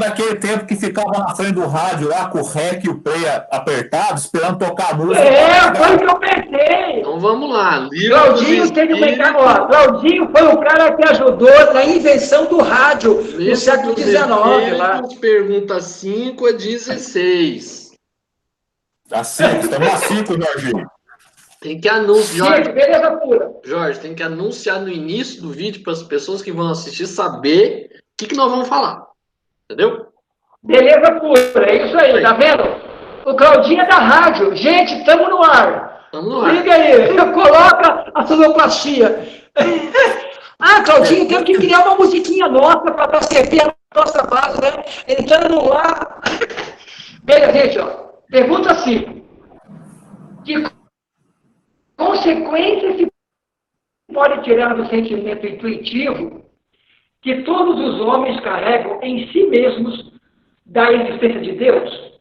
daquele tempo que ficava na frente do rádio lá com o REC e o play apertado, esperando tocar a música. Foi o que eu pensei. Então vamos lá. Claudinho teve Claudinho foi o cara que ajudou na invenção do rádio no século XIX. Lá. Pergunta 5 a 16. Estamos a 5, Jorginho. Tem que anunciar. Sim, beleza pura. Jorge, tem que anunciar no início do vídeo para as pessoas que vão assistir saber o que nós vamos falar. Entendeu? Beleza pura, é isso aí, tá vendo? O Claudinho é da rádio. Gente, estamos no ar. Estamos no ar. Liga aí, coloca a sonoplastia. Claudinho, temos que criar uma musiquinha nossa para servir a nossa base, né? Entrando no ar. Beleza, gente, ó. Pergunta assim. Que consequências se pode tirar do sentimento intuitivo que todos os homens carregam em si mesmos da existência de Deus?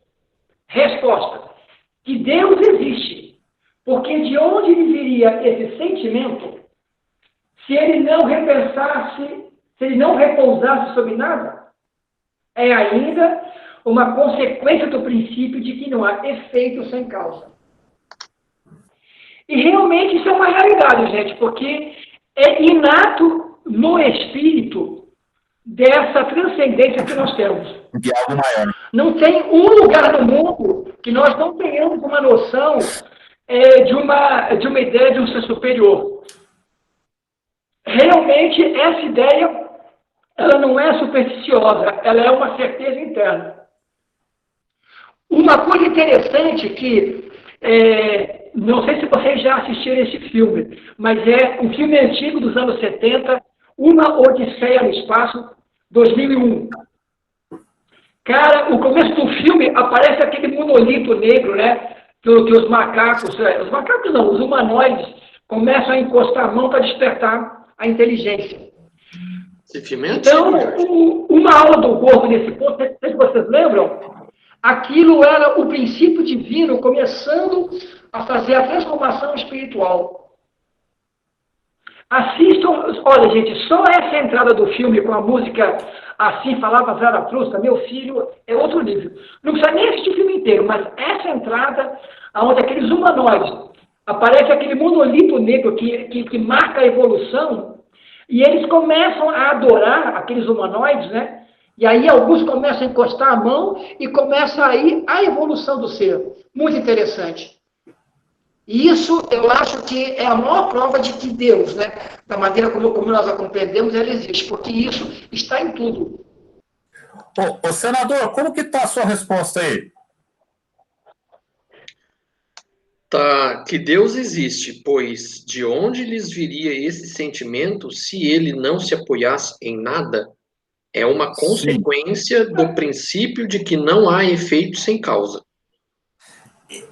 Resposta: que Deus existe, porque de onde lhe viria esse sentimento se ele não repensasse, se ele não repousasse sobre nada? É ainda uma consequência do princípio de que não há efeito sem causa. E realmente isso é uma realidade, gente, porque é inato no espírito dessa transcendência que nós temos. De algo maior. Não tem um lugar no mundo que nós não tenhamos uma noção de uma ideia de um ser superior. Realmente, essa ideia, ela não é supersticiosa, ela é uma certeza interna. Uma coisa interessante que, não sei se vocês já assistiram esse filme, mas é um filme antigo dos anos 70, Uma Odisseia no Espaço, 2001. Cara, o começo do filme aparece aquele monolito negro, né? Que os macacos não, os humanoides começam a encostar a mão para despertar a inteligência. Esse filme é então, uma aula do Gordo nesse ponto, não sei se vocês lembram, aquilo era o princípio divino começando a fazer a transformação espiritual. Assistam, olha gente, só essa entrada do filme com a música Assim Falava Zaratustra, meu filho, é outro nível. Não precisa nem assistir o filme inteiro, mas essa entrada, onde aqueles humanoides, aparece aquele monolito negro que marca a evolução, e eles começam a adorar aqueles humanoides, né? E aí alguns começam a encostar a mão e começa aí a evolução do ser. Muito interessante. E isso, eu acho que é a maior prova de que Deus, né, da maneira como nós a compreendemos, ele existe, porque isso está em tudo. Ô, senador, como que está a sua resposta aí? Tá, que Deus existe, pois de onde lhes viria esse sentimento se ele não se apoiasse em nada? É uma consequência do princípio de que não há efeito sem causa.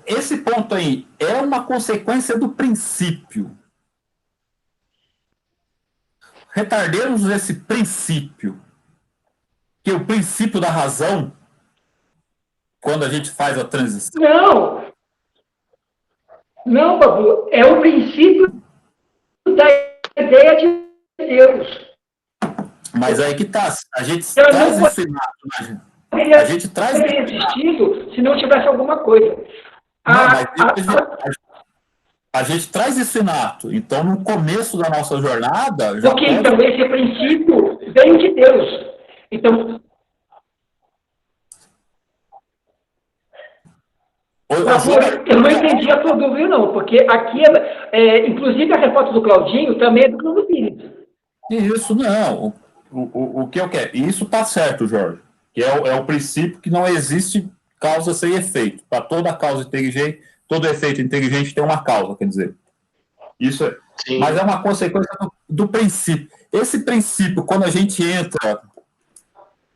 Esse ponto aí é uma consequência do princípio. Retardemos esse princípio, que é o princípio da razão, quando a gente faz a transição. Não, Babu, é o princípio da ideia de Deus. Mas aí que tá, a gente traz isso inato, né? A gente traz isso existido se não tivesse alguma coisa. A gente traz isso inato. Então, no começo da nossa jornada... Então, esse princípio veio de Deus. Então... Eu não entendi a tua dúvida, não, porque aqui, inclusive a resposta do Claudinho também é do Clube Espírito. Isso não. O que eu quero? Isso está certo, Jorge. Que é o princípio que não existe causa sem efeito. Para toda causa inteligente, todo efeito inteligente tem uma causa, quer dizer. Isso é. Sim. Mas é uma consequência do princípio. Esse princípio, quando a gente entra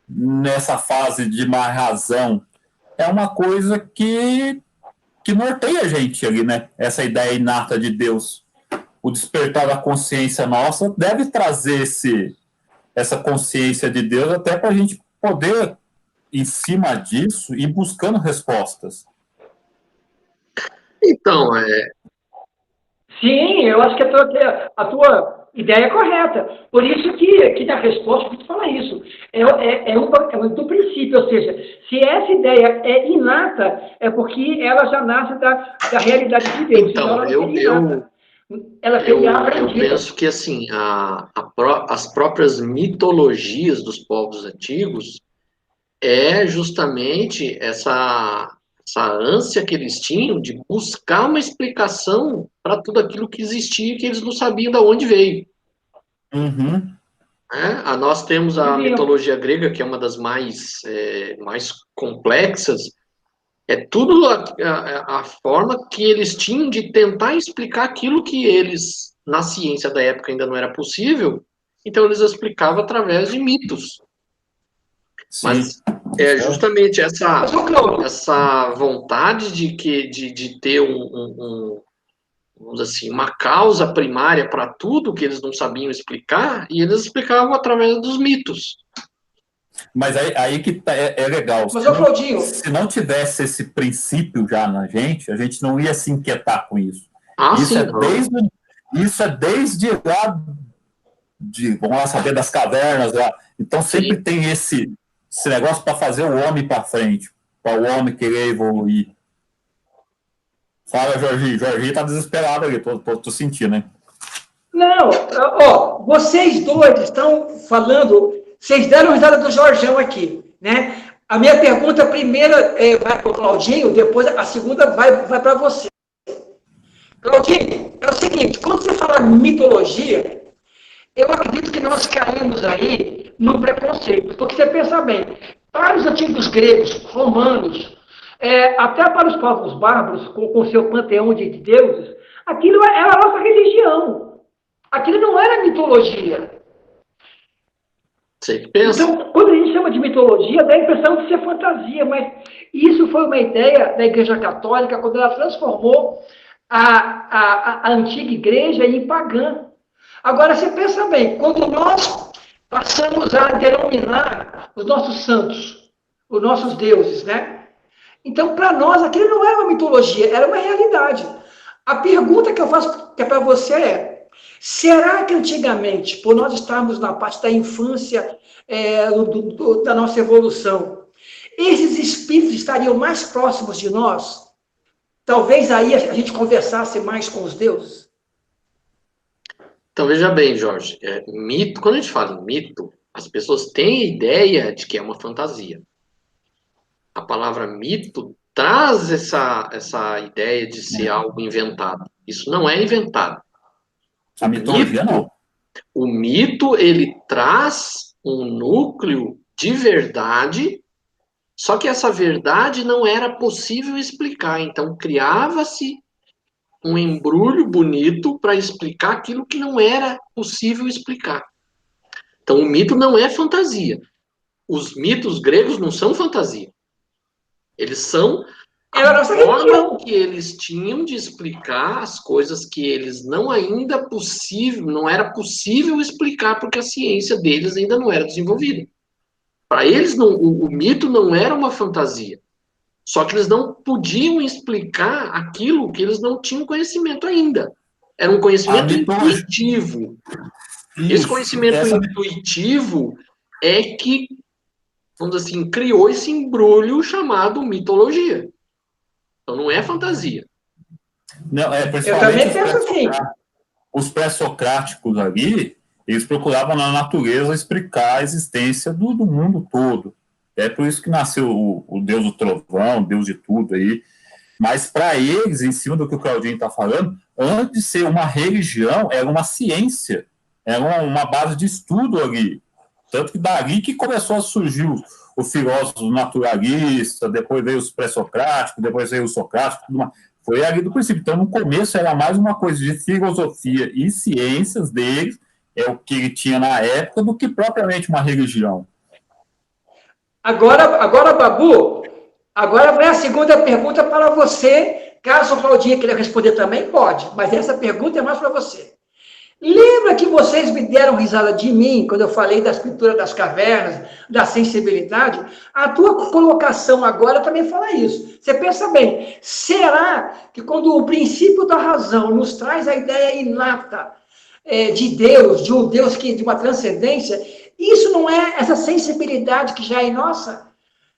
nessa fase de má razão, é uma coisa que norteia a gente ali, né? Essa ideia inata de Deus. O despertar da consciência nossa deve trazer essa consciência de Deus até para a gente poder, em cima disso, ir buscando respostas. Então, Sim, eu acho que a tua Ideia correta. Por isso que na resposta tu fala isso. É do princípio, ou seja, se essa ideia é inata, é porque ela já nasce da realidade de Deus. Então, Ela seria eu aprendida. penso que, assim, as próprias mitologias dos povos antigos é justamente essa ânsia que eles tinham de buscar uma explicação para tudo aquilo que existia e que eles não sabiam de onde veio. Uhum. Nós temos a mitologia grega, que é uma das mais complexas. É tudo a forma que eles tinham de tentar explicar aquilo que eles, na ciência da época, ainda não era possível. Então, eles explicavam através de mitos. Sim. Mas é justamente essa vontade de ter vamos dizer assim, uma causa primária para tudo que eles não sabiam explicar, e eles explicavam através dos mitos. Mas aí que é legal. Mas, Claudinho, se não tivesse esse princípio já na gente, a gente não ia se inquietar com isso. Isso é desde lá vamos lá saber, das cavernas lá. Então sempre sim, tem esse negócio para fazer o homem para frente, para o homem querer evoluir. Fala, Jorginho. Jorginho tá desesperado ali, tô sentindo, hein? Não, vocês dois estão falando, vocês deram risada do Jorjão aqui, né? A minha pergunta primeira vai para o Claudinho, depois a segunda vai para você. Claudinho, é o seguinte, quando você fala mitologia, eu acredito que nós caímos aí no preconceito, porque você pensa bem, para os antigos gregos, romanos, até para os povos bárbaros, com seu panteão de deuses, aquilo era a nossa religião. Aquilo não era mitologia. Você pensa. Então, quando a gente chama de mitologia, dá a impressão de ser fantasia, mas isso foi uma ideia da Igreja Católica quando ela transformou a antiga igreja em pagã. Agora, você pensa bem, quando nós passamos a denominar os nossos santos, os nossos deuses, né? Então, para nós, aquilo não era uma mitologia, era uma realidade. A pergunta que eu faço para você é: será que antigamente, por nós estarmos na parte da infância da nossa evolução, esses espíritos estariam mais próximos de nós? Talvez aí a gente conversasse mais com os deuses? Então, veja bem, Jorge, mito, quando a gente fala em mito, as pessoas têm a ideia de que é uma fantasia. A palavra mito traz essa ideia de ser algo inventado. Isso não é inventado. A mitologia não. O mito, ele traz um núcleo de verdade, só que essa verdade não era possível explicar. Então, criava-se um embrulho bonito para explicar aquilo que não era possível explicar. Então, o mito não é fantasia. Os mitos gregos não são fantasia. Eles são a forma que eles tinham de explicar as coisas que eles não era possível explicar, porque a ciência deles ainda não era desenvolvida. Para eles, o mito não era uma fantasia. Só que eles não podiam explicar aquilo que eles não tinham conhecimento ainda. Era um conhecimento intuitivo. Esse conhecimento intuitivo é que, vamos dizer assim, criou esse embrulho chamado mitologia. Então não é fantasia. Não, eu também penso assim. Os pré-socráticos ali, eles procuravam na natureza explicar a existência do mundo todo. É por isso que nasceu o deus do trovão, o deus de tudo aí. Mas para eles, em cima do que o Claudinho está falando, antes de ser uma religião, era uma ciência, era uma base de estudo ali. Tanto que dali que começou a surgir o filósofo naturalista, depois veio os pré-socráticos, depois veio o socrático, tudo mais. Foi ali do princípio. Então, no começo, era mais uma coisa de filosofia e ciências deles, é o que ele tinha na época, do que propriamente uma religião. Agora, Babu, agora vai a segunda pergunta para você. Caso o Claudinho queira responder também, pode, mas essa pergunta é mais para você. Lembra que vocês me deram risada de mim quando eu falei da escritura das cavernas, da sensibilidade? A tua colocação agora também fala isso. Você pensa bem, será que quando o princípio da razão nos traz a ideia inata de Deus, de um Deus de uma transcendência, isso não é essa sensibilidade que já é nossa?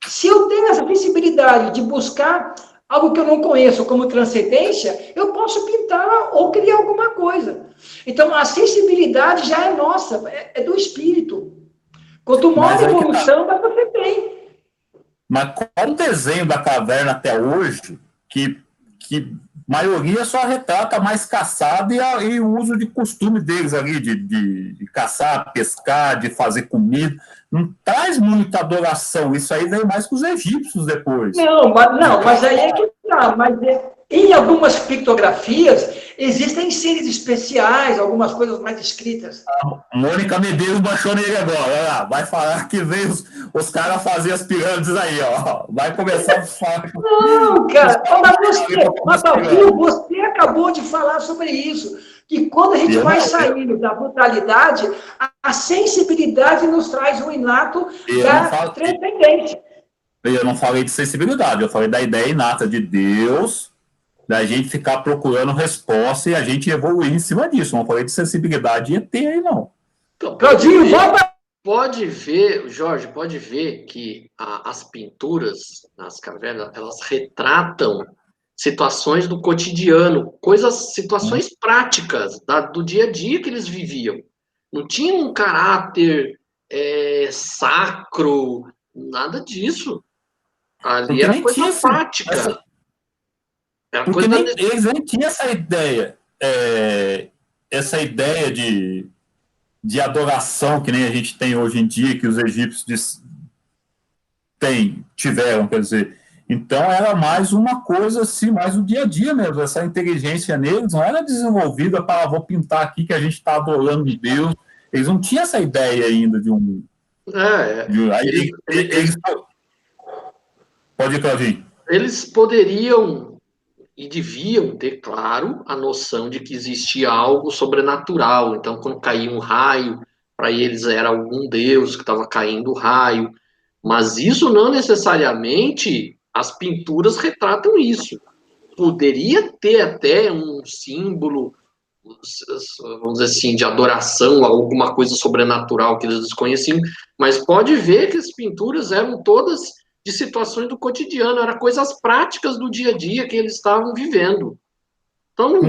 Se eu tenho essa sensibilidade de buscar algo que eu não conheço como transcendência, eu posso pintar ou criar alguma coisa. Então, a sensibilidade já é nossa, é do espírito. Quanto maior evolução, mas você tem. Mas qual o desenho da caverna até hoje que maioria só retrata mais caçada e o uso de costume deles ali, de caçar, pescar, de fazer comida. Não traz muita adoração. Isso aí veio mais com os egípcios depois. Mas aí é que tá. Mas em algumas pictografias existem seres especiais, algumas coisas mais escritas. A Mônica Medeiros baixou nele agora. Olha lá, vai falar que veio os caras fazer as pirâmides aí, ó. Vai começar a falar. Não, cara, você acabou de falar sobre isso. Que quando a gente vai saindo da brutalidade, a sensibilidade nos traz um inato da transcendência. Eu não falei de sensibilidade, eu falei da ideia inata de Deus, da gente ficar procurando resposta e a gente evoluir em cima disso. Não falei de sensibilidade ET aí, não. Então, Claudinho, volta! Pode ver, Jorge, pode ver que as pinturas nas cavernas, elas retratam situações do cotidiano, situações práticas do dia a dia que eles viviam. Não tinha um caráter sacro, nada disso. Ali era coisa prática. Porque eles nem tinham essa ideia de adoração que nem a gente tem hoje em dia, que os egípcios tiveram, quer dizer. Então, era mais uma coisa assim, mais o dia a dia mesmo. Essa inteligência neles não era desenvolvida para, vou pintar aqui que a gente está adorando Deus. Eles não tinham essa ideia ainda de um... Pode ir, Claudinho. Eles poderiam e deviam ter, claro, a noção de que existia algo sobrenatural. Então, quando caía um raio, para eles era algum deus que estava caindo o raio. Mas isso não necessariamente... As pinturas retratam isso. Poderia ter até um símbolo, vamos dizer assim, de adoração, alguma coisa sobrenatural que eles desconheciam, mas pode ver que as pinturas eram todas de situações do cotidiano, eram coisas práticas do dia a dia que eles estavam vivendo. Então,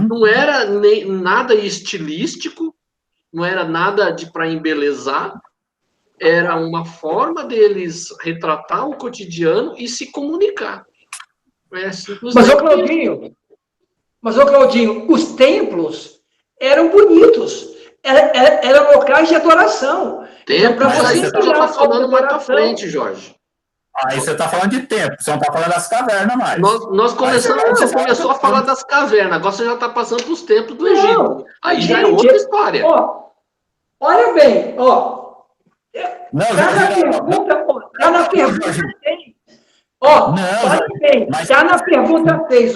não era nada estilístico, não era nada para embelezar, era uma forma deles retratar o cotidiano e se comunicar. Mas, ô Claudinho, os templos eram bonitos. Eram locais de adoração. Templo, aí você está falando mais para frente, Jorge. Aí você está falando de tempo, você não está falando das cavernas mais. Você começou a falar das cavernas, agora você já está passando para os templos do Egito. Aí já é outra história. Olha bem, Está na pergunta 6. Olha bem, está na pergunta 6,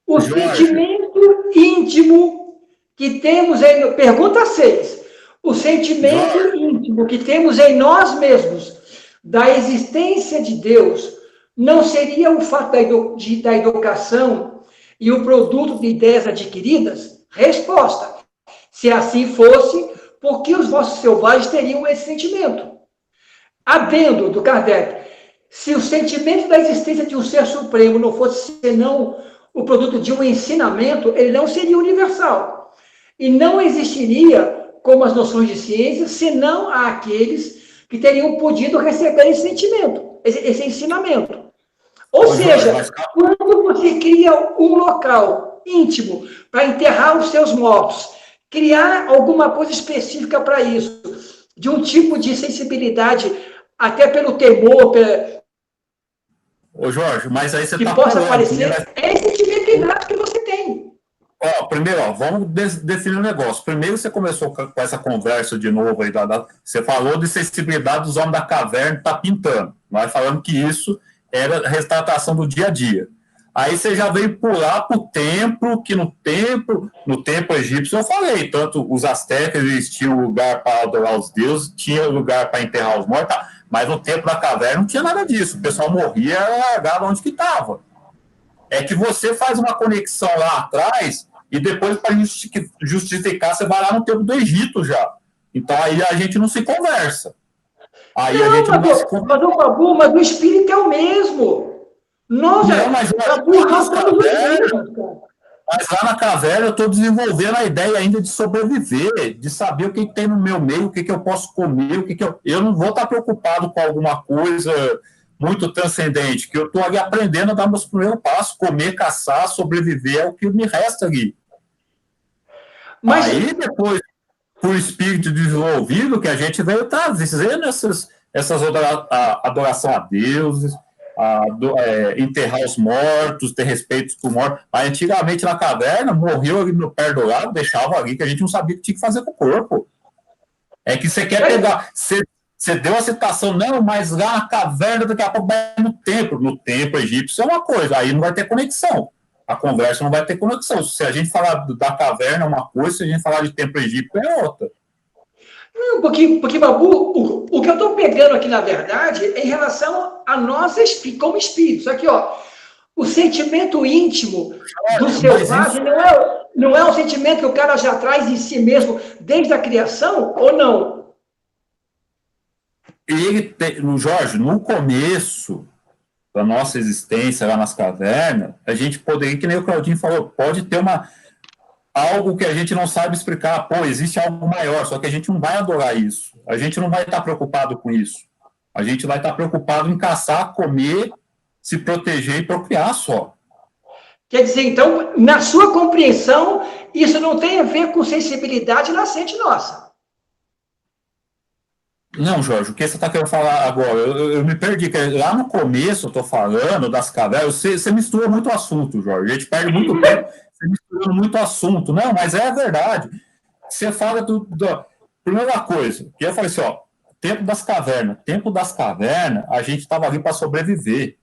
O sentimento íntimo que temos em... Pergunta 6. O sentimento íntimo que temos em nós mesmos da existência de Deus não seria o fato da educação e o produto de ideias adquiridas? Resposta. Se assim fosse, por que os vossos selvagens teriam esse sentimento? Adendo do Kardec, se o sentimento da existência de um ser supremo não fosse senão o produto de um ensinamento, ele não seria universal. E não existiria, como as noções de ciência, senão aqueles que teriam podido receber esse sentimento, esse ensinamento. Ou seja, quando você cria um local íntimo para enterrar os seus mortos, criar alguma coisa específica para isso, de um tipo de sensibilidade, até pelo temor, Ô Jorge, mas aí você que possa aparecer, é esse sensibilidade que você tem. Primeiro, vamos definir um negócio. Primeiro você começou com essa conversa de novo aí, você falou de sensibilidade dos homens da caverna que tá pintando, nós falamos que isso era retratação do dia a dia. Aí você já veio pular para o templo, que no templo egípcio eu falei, tanto os astecas eles tinham lugar para adorar os deuses, tinha lugar para enterrar os mortos, mas no templo da caverna não tinha nada disso, o pessoal morria e largava onde que estava. É que você faz uma conexão lá atrás E depois, para justificar, você vai lá no tempo do Egito já. Então aí a gente não se conversa. Aí a gente não vai se conversar. Mas o espírito é o mesmo. Nós, Não, mas Babu, nós somos os mesmos, cara. Mas lá na caverna eu estou desenvolvendo a ideia ainda de sobreviver, de saber o que, que tem no meu meio, o que, que eu posso comer, o que, que eu não vou estar preocupado com alguma coisa muito transcendente, que eu estou ali aprendendo a dar meus primeiros passos, comer, caçar, sobreviver é o que me resta ali. Mas aí depois, por espírito desenvolvido, que a gente veio trazendo essas adoração a deuses, enterrar os mortos, ter respeito por mortos. Mas antigamente na caverna, morreu ali no pé do lado, deixava ali, que a gente não sabia o que tinha que fazer com o corpo. É que você quer pegar. Você deu a citação, não, mas lá na caverna, daqui a pouco vai no templo. No templo egípcio é uma coisa, aí não vai ter conexão. A conversa não vai ter conexão. Se a gente falar da caverna é uma coisa, se a gente falar de templo egípcio é outra. Não, porque Babu, o que eu estou pegando aqui, na verdade, é em relação a nós como espíritos. Aqui, ó, o sentimento íntimo do selvagem não é um sentimento que o cara já traz em si mesmo desde a criação, ou não? Jorge, no começo da nossa existência lá nas cavernas, a gente poderia, que nem o Claudinho falou, pode ter algo que a gente não sabe explicar, existe algo maior, só que a gente não vai adorar isso, a gente não vai estar preocupado com isso, a gente vai estar preocupado em caçar, comer, se proteger e procriar só. Quer dizer, então, na sua compreensão, isso não tem a ver com sensibilidade nascente nossa. Não, Jorge, o que você está querendo falar agora? Eu me perdi, lá no começo eu estou falando das cavernas, você mistura muito assunto, Jorge, a gente perde muito tempo, você misturando muito assunto, não, mas é a verdade, você fala primeira coisa, que eu falei assim, tempo das cavernas, a gente estava ali para sobreviver,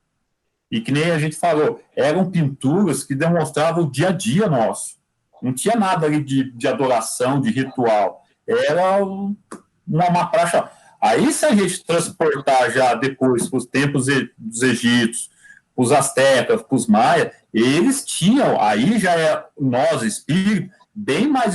e que nem a gente falou, eram pinturas que demonstravam o dia a dia nosso, não tinha nada ali de adoração, de ritual, era uma praça. Aí, se a gente transportar já depois para os tempos dos egípcios, os astecas, os maias, eles tinham, aí já é nós, espírito, bem mais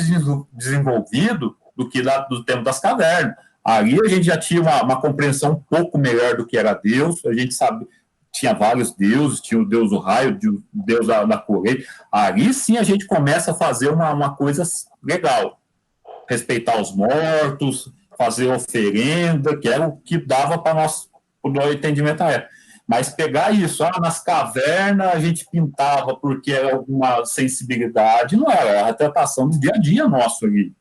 desenvolvido do que do tempo das cavernas. Ali a gente já tinha uma compreensão um pouco melhor do que era Deus, a gente sabe, tinha vários deuses, tinha o deus do raio, o deus da colheita. Ali sim a gente começa a fazer uma coisa legal, respeitar os mortos, fazer oferenda, que era o que dava para nós, o nosso entendimento era. Mas pegar isso, nas cavernas a gente pintava porque era alguma sensibilidade, não era a retratação do dia a dia nosso ali.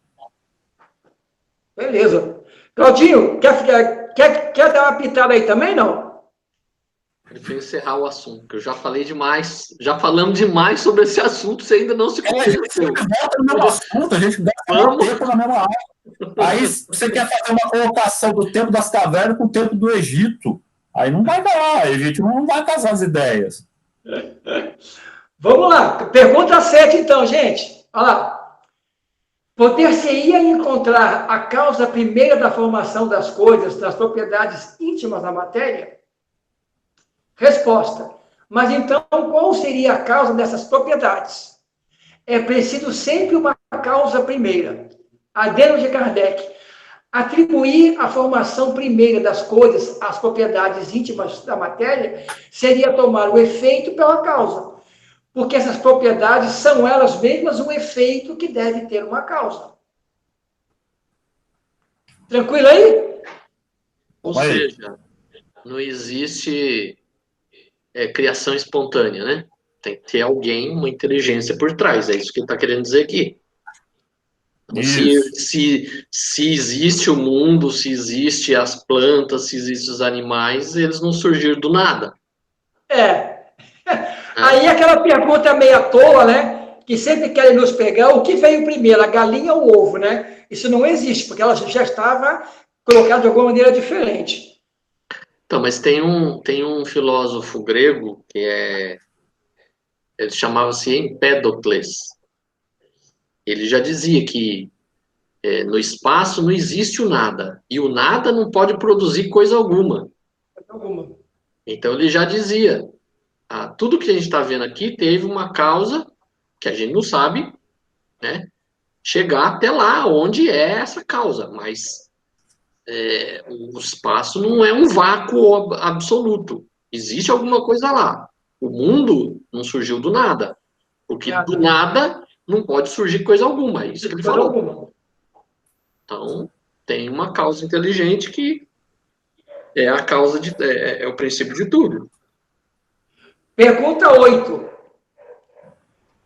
Beleza. Claudinho, quer dar uma pitada aí também, não? Prefiro encerrar o assunto, que eu já falei demais, já falamos demais sobre esse assunto, você ainda não se convenceu. A gente volta no mesmo assunto, a gente gasta tempo na mesma área. Aí você quer fazer uma colocação do tempo das cavernas com o tempo do Egito. Aí não vai dar, a gente não vai casar as ideias. Vamos lá, pergunta 7 então, gente. Olha lá. Poder-se-ia encontrar a causa primeira da formação das coisas, das propriedades íntimas da matéria? Resposta. Mas então, qual seria a causa dessas propriedades? É preciso sempre uma causa primeira. Adeno de Kardec. Atribuir a formação primeira das coisas às propriedades íntimas da matéria seria tomar o efeito pela causa, porque essas propriedades são elas mesmas um efeito que deve ter uma causa. Tranquilo aí? Ou seja, não existe criação espontânea, né? Tem que ter alguém, uma inteligência por trás, é isso que ele está querendo dizer aqui. Se existe o mundo, se existe as plantas, se existem os animais, eles não surgiram do nada. Aí aquela pergunta meio à toa, né? Que sempre querem nos pegar, o que veio primeiro, a galinha ou o ovo, né? Isso não existe, porque ela já estava colocada de alguma maneira diferente. Então, mas tem um filósofo grego que ele chamava-se Empédocles. Ele já dizia que no espaço não existe o nada, e o nada não pode produzir coisa alguma. Então ele já dizia, tudo que a gente está vendo aqui teve uma causa, que a gente não sabe, né? Chegar até lá onde é essa causa, mas o espaço não é um vácuo absoluto. Existe alguma coisa lá. O mundo não surgiu do nada, porque do nada não pode surgir coisa alguma. É isso que ele falou. Então, tem uma causa inteligente que é a causa é o princípio de tudo. Pergunta 8.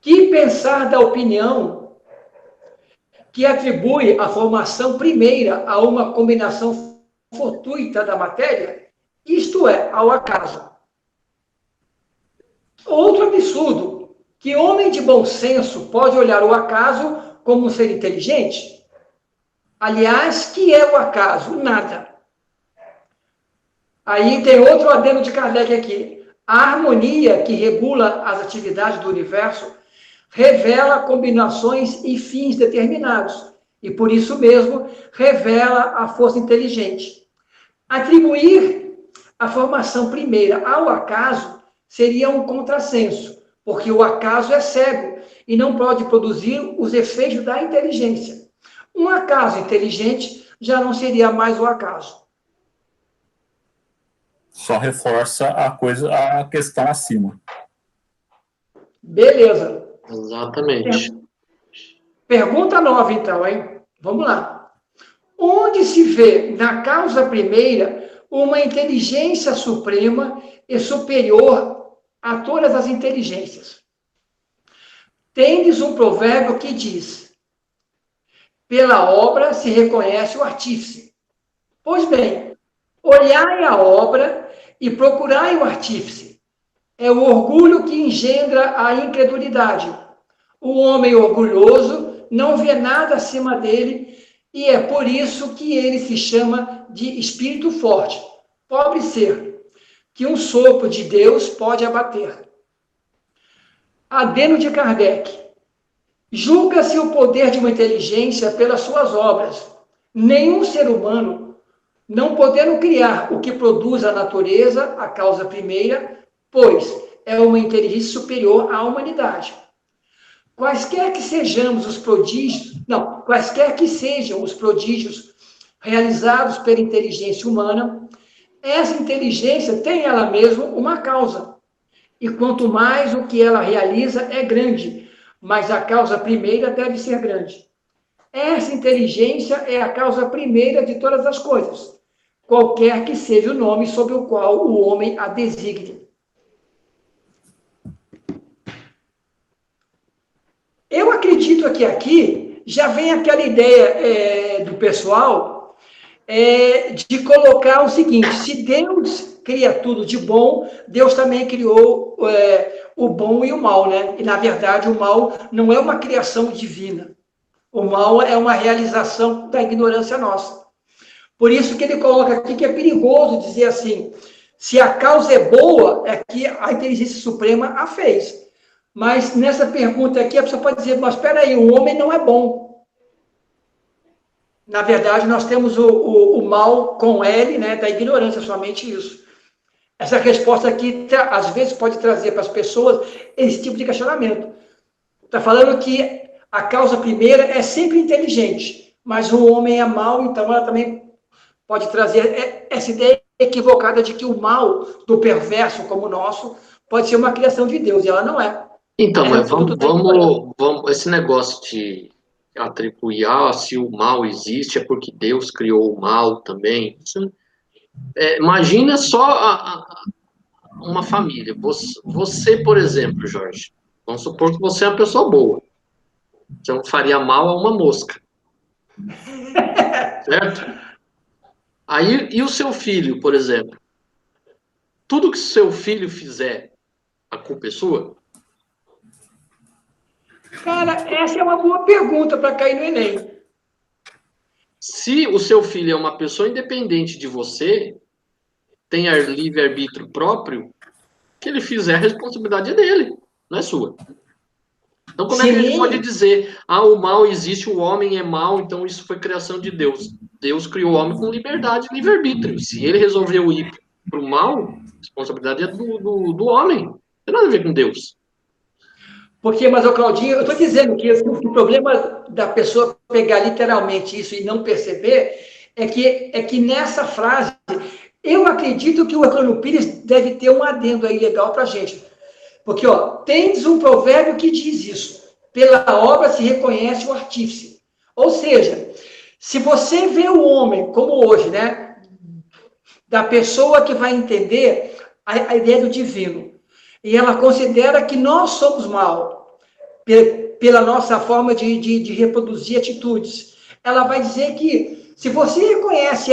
Que pensar da opinião que atribui a formação primeira a uma combinação fortuita da matéria, isto é, ao acaso? Outro absurdo, que homem de bom senso pode olhar o acaso como um ser inteligente? Aliás, que é o acaso? Nada. Aí tem outro adendo de Kardec aqui. A harmonia que regula as atividades do universo revela combinações e fins determinados, e por isso mesmo revela a força inteligente. Atribuir a formação primeira ao acaso seria um contrassenso, porque o acaso é cego e não pode produzir os efeitos da inteligência. Um acaso inteligente já não seria mais o acaso. Só reforça a questão acima. Beleza. Exatamente. Pergunta 9, então, hein? Vamos lá. Onde se vê, na causa primeira, uma inteligência suprema e superior a todas as inteligências? Tendes um provérbio que diz: pela obra se reconhece o artífice. Pois bem, olhai a obra e procurai o artífice. É o orgulho que engendra a incredulidade. O homem orgulhoso não vê nada acima dele e é por isso que ele se chama de espírito forte. Pobre ser, que um sopro de Deus pode abater. Adeno de Kardec. Julga-se o poder de uma inteligência pelas suas obras. Nenhum ser humano, não podendo criar o que produz a natureza, a causa primeira, pois é uma inteligência superior à humanidade. Quaisquer que sejam os prodígios realizados pela inteligência humana, essa inteligência tem ela mesma uma causa. E quanto mais o que ela realiza é grande, mas a causa primeira deve ser grande. Essa inteligência é a causa primeira de todas as coisas, qualquer que seja o nome sob o qual o homem a designe. Eu acredito que aqui já vem aquela ideia do pessoal de colocar o seguinte: se Deus cria tudo de bom, Deus também criou o bom e o mal, né? E, na verdade, o mal não é uma criação divina. O mal é uma realização da ignorância nossa. Por isso que ele coloca aqui que é perigoso dizer assim: se a causa é boa, é que a inteligência suprema a fez. Mas nessa pergunta aqui, a pessoa pode dizer: mas espera aí, o homem não é bom. Na verdade, nós temos o mal com L, né, da ignorância, somente isso. Essa resposta aqui, às vezes, pode trazer para as pessoas esse tipo de questionamento. Está falando que a causa primeira é sempre inteligente, mas o homem é mau, então ela também pode trazer essa ideia equivocada de que o mal do perverso como o nosso pode ser uma criação de Deus, e ela não é. Então, mas vamos, esse negócio de atribuir, se o mal existe, é porque Deus criou o mal também. Imagina só uma família. Você, por exemplo, Jorge, vamos supor que você é uma pessoa boa. Você não faria mal a uma mosca. Certo? Aí, e o seu filho, por exemplo? Tudo que seu filho fizer, a culpa é sua? Cara, essa é uma boa pergunta para cair no Enem. Se o seu filho é uma pessoa independente de você, tem livre-arbítrio próprio, o que ele fizer, a responsabilidade é dele, não é sua. Então, como é que a gente pode dizer, o mal existe, o homem é mau, então isso foi criação de Deus? Deus criou o homem com liberdade e livre-arbítrio. Se ele resolveu ir para o mal, a responsabilidade é do homem. Não tem nada a ver com Deus. Porque, mas, Claudinho, eu estou dizendo que o problema da pessoa pegar literalmente isso e não perceber é que nessa frase, eu acredito que o Hercúleo Pires deve ter um adendo aí legal para a gente. Porque, tens um provérbio que diz isso: pela obra se reconhece o artífice. Ou seja, se você vê o homem, como hoje, né, da pessoa que vai entender a ideia do divino, e ela considera que nós somos mal, pela nossa forma de reproduzir atitudes, ela vai dizer que, se você reconhece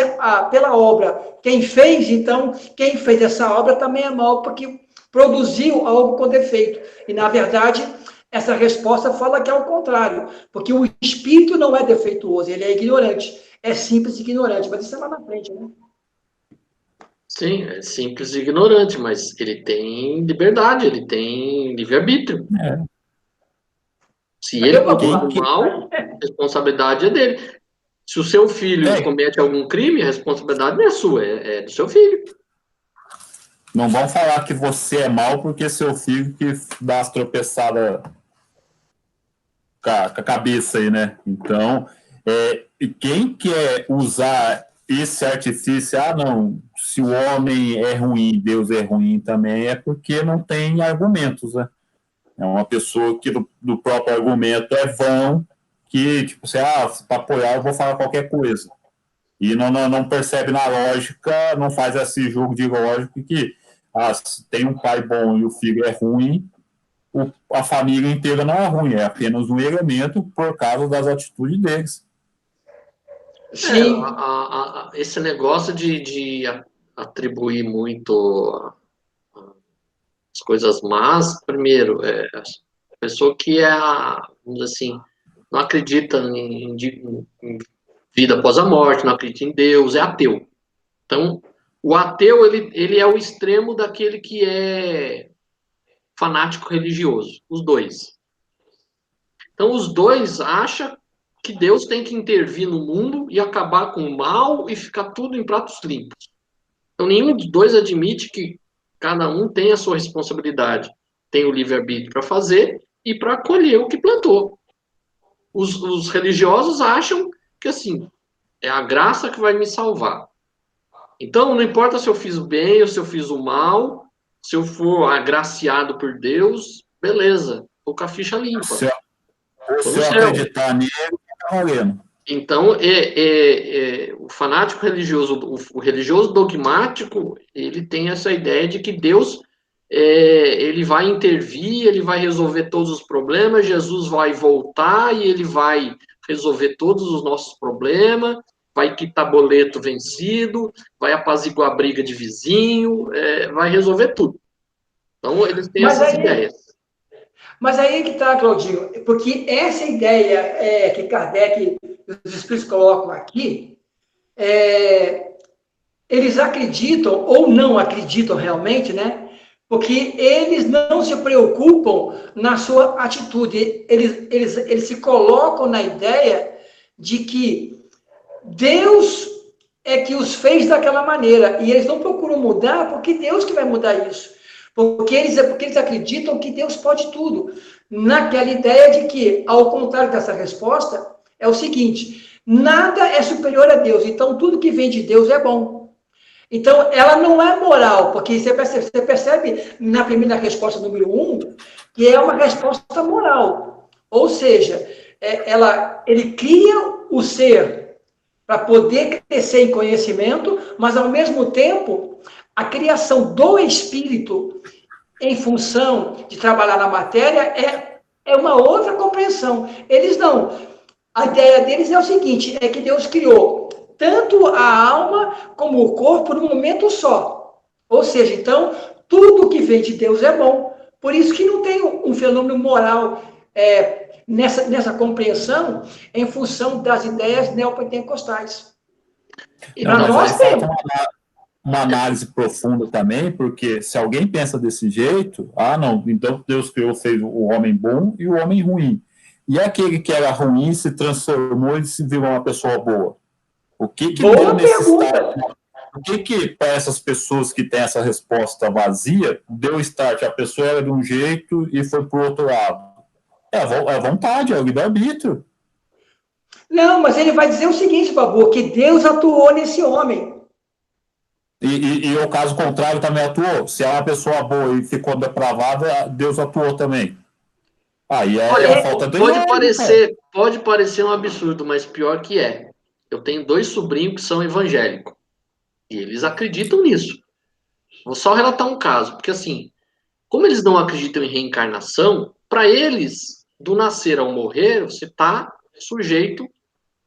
pela obra quem fez, então, quem fez essa obra também é mal, porque produziu algo com defeito. E, na verdade, essa resposta fala que é o contrário, porque o espírito não é defeituoso, ele é ignorante, é simples e ignorante, mas isso é lá na frente, né? Sim, é simples e ignorante, mas ele tem liberdade, ele tem livre-arbítrio. É. Se ele produz mal, a responsabilidade é dele. Se o seu filho comete algum crime, a responsabilidade não é sua, é do seu filho. Não vão falar que você é mal porque seu filho que dá as tropeçadas com a cabeça aí, né? Então, quem quer usar esse artifício, não, se o homem é ruim, Deus é ruim também, é porque não tem argumentos, né? É uma pessoa que do próprio argumento é vão, que, tipo assim, para apoiar eu vou falar qualquer coisa. E não percebe na lógica, não faz esse jogo de lógica que se tem um pai bom e o filho é ruim, a família inteira não é ruim, é apenas um elemento por causa das atitudes deles. Sim. Esse negócio de atribuir muito as coisas más, primeiro, a pessoa que vamos dizer assim, não acredita em vida após a morte, não acredita em Deus, é ateu. Então, o ateu, ele é o extremo daquele que é fanático religioso, os dois. Então, os dois acham que Deus tem que intervir no mundo e acabar com o mal e ficar tudo em pratos limpos. Então, nenhum dos dois admite que cada um tem a sua responsabilidade, tem o livre-arbítrio para fazer e para colher o que plantou. Os religiosos acham que, assim, é a graça que vai me salvar. Então, não importa se eu fiz o bem ou se eu fiz o mal, se eu for agraciado por Deus, beleza, tô com a ficha limpa. Se eu acreditar nele, tá valendo. Então, o fanático religioso, o religioso dogmático, ele tem essa ideia de que Deus, ele vai intervir, ele vai resolver todos os problemas, Jesus vai voltar e ele vai resolver todos os nossos problemas, vai quitar boleto vencido, vai apaziguar a briga de vizinho, vai resolver tudo. Então, eles têm essas ideias. Mas aí que está, Claudinho, porque essa ideia que Kardec e os Espíritos colocam aqui, eles acreditam ou não acreditam realmente, né? Porque eles não se preocupam na sua atitude, eles se colocam na ideia de que Deus é que os fez daquela maneira, e eles não procuram mudar, porque Deus que vai mudar isso. Porque eles acreditam que Deus pode tudo. Naquela ideia de que, ao contrário dessa resposta, é o seguinte: nada é superior a Deus, então tudo que vem de Deus é bom. Então, ela não é moral, porque você percebe na primeira resposta, número 1, que é uma resposta moral. Ou seja, ele cria o ser para poder crescer em conhecimento, mas, ao mesmo tempo, a criação do espírito em função de trabalhar na matéria é uma outra compreensão. Eles não. A ideia deles é o seguinte, é que Deus criou tanto a alma como o corpo num momento só. Ou seja, então, tudo que vem de Deus é bom. Por isso que não tem um fenômeno moral nessa compreensão em função das ideias neopentecostais. E para nós temos uma análise profunda também, porque se alguém pensa desse jeito, não, então Deus criou, fez o homem bom e o homem ruim. E aquele que era ruim se transformou e se virou uma pessoa boa. O que deu nesse start? O que para essas pessoas que têm essa resposta vazia, deu start? A pessoa era de um jeito e foi para o outro lado. É a vontade, é o livre-arbítrio. Não, mas ele vai dizer o seguinte, Babu, que Deus atuou nesse homem. E o caso contrário também atuou. Se é uma pessoa boa e ficou depravada, Deus atuou também. Aí é Olha, falta de lógica. pode parecer um absurdo, mas pior que é. Eu tenho dois sobrinhos que são evangélicos e eles acreditam nisso. Vou só relatar um caso, porque assim, como eles não acreditam em reencarnação, para eles, do nascer ao morrer, você está sujeito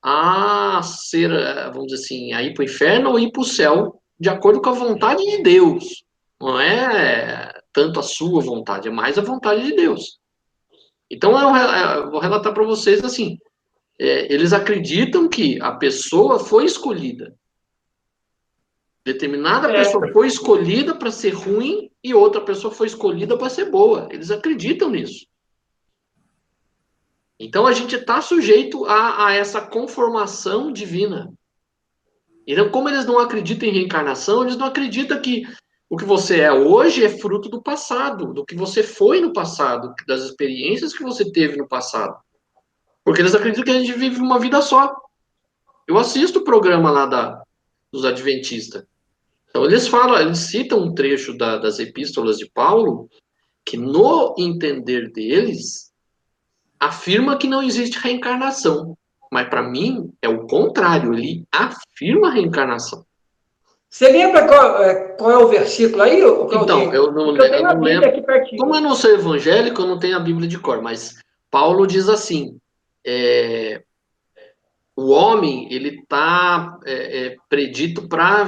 a ser, vamos dizer assim, a ir para o inferno ou ir para o céu, de acordo com a vontade de Deus. Não é tanto a sua vontade, é mais a vontade de Deus. Então, eu vou relatar para vocês assim: eles acreditam que a pessoa foi escolhida. Determinada pessoa foi escolhida para ser ruim e outra pessoa foi escolhida para ser boa. Eles acreditam nisso. Então, a gente está sujeito a essa conformação divina. Então, como eles não acreditam em reencarnação, eles não acreditam que o que você é hoje é fruto do passado, do que você foi no passado, das experiências que você teve no passado. Porque eles acreditam que a gente vive uma vida só. Eu assisto o programa lá dos Adventistas. Então, eles falam, eles citam um trecho das epístolas de Paulo, que no entender deles, afirma que não existe reencarnação. Mas para mim, é o contrário, ele afirma a reencarnação. Você lembra qual é o versículo aí, Então, Claudinho? Porque eu eu tenho a não Bíblia lembro. aqui Como eu pertinho. não sou evangélico, eu não tenho a Bíblia de cor, mas Paulo diz assim: é, o homem ele está predito para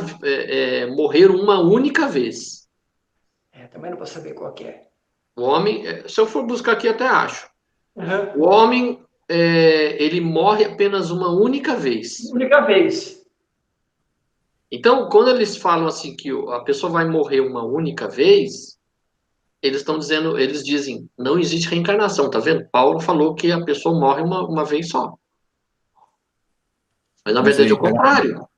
morrer uma única vez. Também não vou saber qual que é. O homem, se eu for buscar aqui, até acho. Uhum. O homem ele morre apenas uma única vez. Única vez. Então, quando eles falam assim que a pessoa vai morrer uma única vez, eles estão dizendo, eles dizem, não existe reencarnação, tá vendo? Paulo falou que a pessoa morre uma vez só. Mas na Não verdade é o sei. contrário.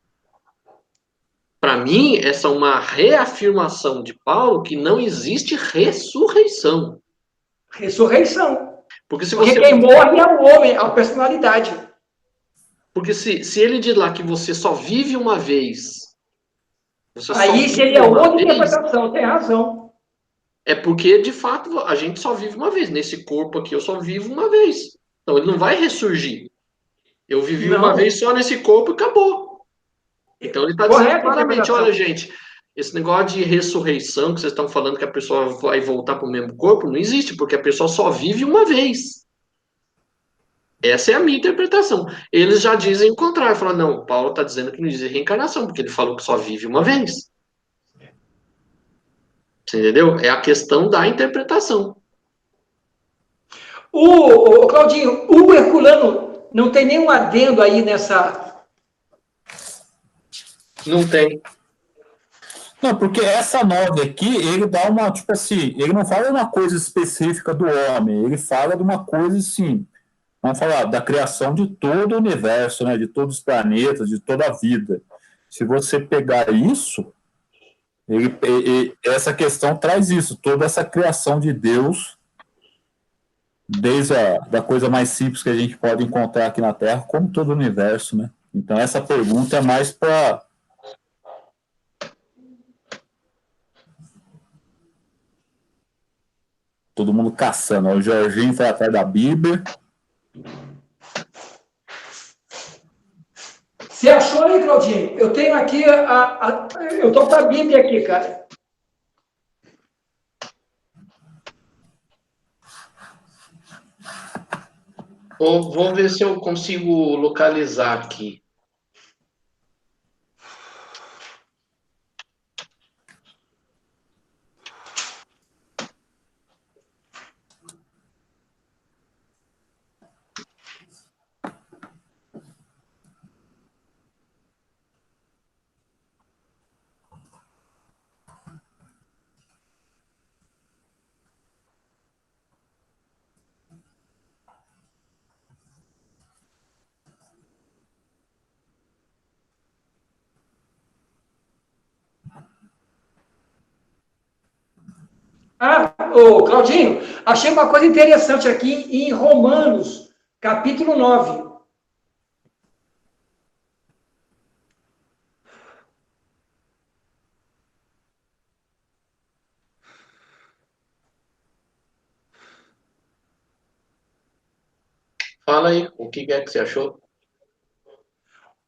Para mim, essa é uma reafirmação de Paulo que não existe ressurreição. Ressurreição. Porque se Porque você. quem morre é o homem, a personalidade. Porque se ele diz lá que você só vive uma vez, você só Aí vive seria uma outra vez, interpretação, tem razão. é porque, de fato, a gente só vive uma vez. Nesse corpo aqui, eu só vivo uma vez. Então, ele não vai ressurgir. Eu vivi uma Não. vez só nesse corpo e acabou. Então, ele está dizendo Correta a claramente: olha, interpretação. gente, esse negócio de ressurreição que vocês estão falando que a pessoa vai voltar para o mesmo corpo, não existe, porque a pessoa só vive uma vez. Essa é a minha interpretação. Eles já dizem o contrário. Falam, não, Paulo está dizendo que não existe reencarnação, porque ele falou que só vive uma vez. Você entendeu? É a questão da interpretação. O Claudinho, o Herculano não tem nenhum adendo aí nessa. Não tem. Não, porque essa 9 aqui, ele dá uma, tipo assim, ele não fala uma coisa específica do homem, ele fala de uma coisa assim, vamos falar, da criação de todo o universo, né, de todos os planetas, de toda a vida. Se você pegar isso, essa questão traz isso, toda essa criação de Deus, desde da coisa mais simples que a gente pode encontrar aqui na Terra, como todo o universo, né? Então, essa pergunta é mais para todo mundo caçando. O Jorginho foi atrás da Bíblia. Você achou aí, Claudinho? Eu tenho aqui eu tô com a Bíblia aqui, cara. Vou ver se eu consigo localizar aqui. Ah, Ô, Claudinho, achei uma coisa interessante aqui em Romanos, capítulo 9. Fala aí, o que é que você achou?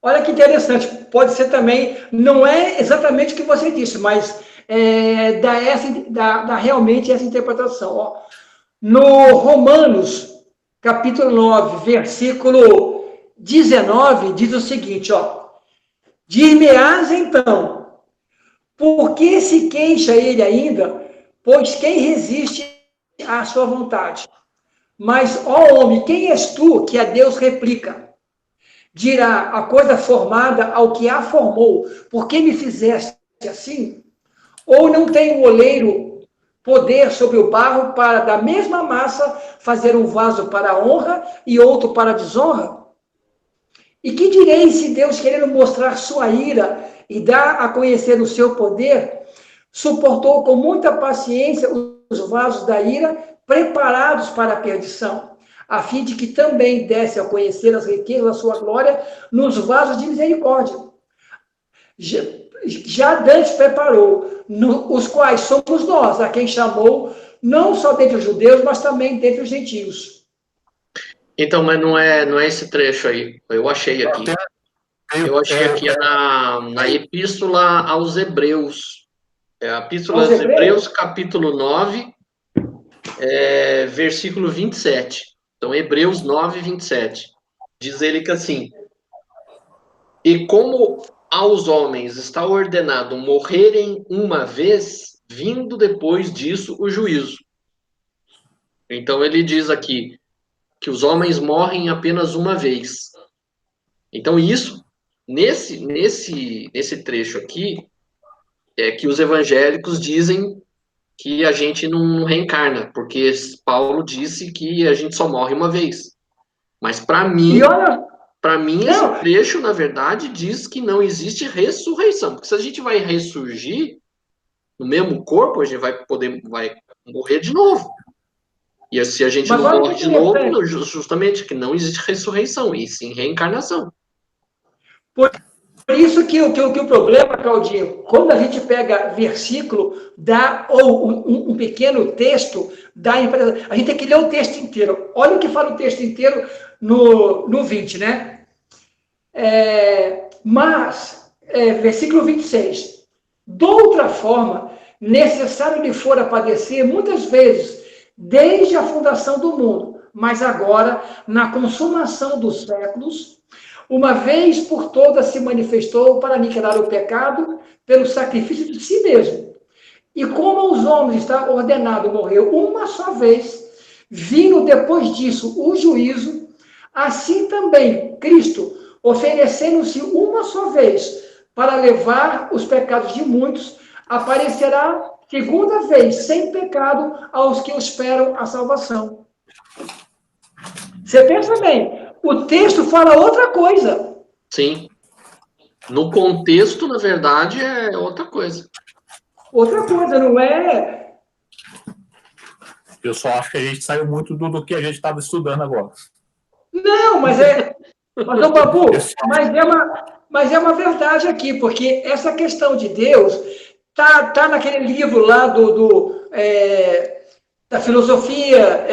Olha que interessante, pode ser também, não é exatamente o que você disse, mas dá realmente essa interpretação. Ó. No Romanos, capítulo 9, versículo 19, diz o seguinte, ó, dir-me-ás então, por que se queixa ele ainda? Pois quem resiste à sua vontade? Mas, ó homem, quem és tu que a Deus replica? Dirá a coisa formada ao que a formou, por que me fizeste assim? Ou não tem o oleiro poder sobre o barro para da mesma massa fazer um vaso para a honra e outro para a desonra? E que direi se Deus, querendo mostrar sua ira e dar a conhecer o seu poder, suportou com muita paciência os vasos da ira preparados para a perdição, a fim de que também desse a conhecer as riquezas da sua glória nos vasos de misericórdia. Já Dantes preparou, os quais somos nós, a quem chamou, não só dentre os judeus, mas também dentre os gentios. Então, mas não é esse trecho aí. Eu achei aqui. Eu achei aqui na Epístola aos Hebreus. A Epístola aos Hebreus, capítulo 9, versículo 27. Então, Hebreus 9, 27. Diz ele que assim: e como aos homens está ordenado morrerem uma vez, vindo depois disso o juízo. Então, ele diz aqui que os homens morrem apenas uma vez. Então, isso, nesse trecho aqui, é que os evangélicos dizem que a gente não reencarna, porque Paulo disse que a gente só morre uma vez. Mas para mim esse trecho, na verdade, diz que não existe ressurreição. Porque se a gente vai ressurgir no mesmo corpo, a gente vai morrer de novo. E se a gente não morre de novo, justamente que não existe ressurreição, e sim reencarnação. Por isso que o problema, Claudinho, quando a gente pega versículo, ou um pequeno texto, a gente tem que ler o texto inteiro. Olha o que fala o texto inteiro no 20, né? Versículo 26. De outra forma, necessário lhe fora padecer muitas vezes, desde a fundação do mundo, mas agora, na consumação dos séculos, uma vez por todas se manifestou para aniquilar o pecado pelo sacrifício de si mesmo. E como aos homens está ordenado morrer uma só vez, vindo depois disso o juízo, assim também Cristo, oferecendo-se uma só vez para levar os pecados de muitos, aparecerá segunda vez sem pecado aos que esperam a salvação. Você pensa bem, o texto fala outra coisa. Sim. No contexto, na verdade, é outra coisa. Outra coisa, não é? Eu só acho que a gente saiu muito do que a gente estava estudando agora. Não, mas ô, Babu, mas é uma verdade aqui, porque essa questão de Deus tá naquele livro lá da filosofia,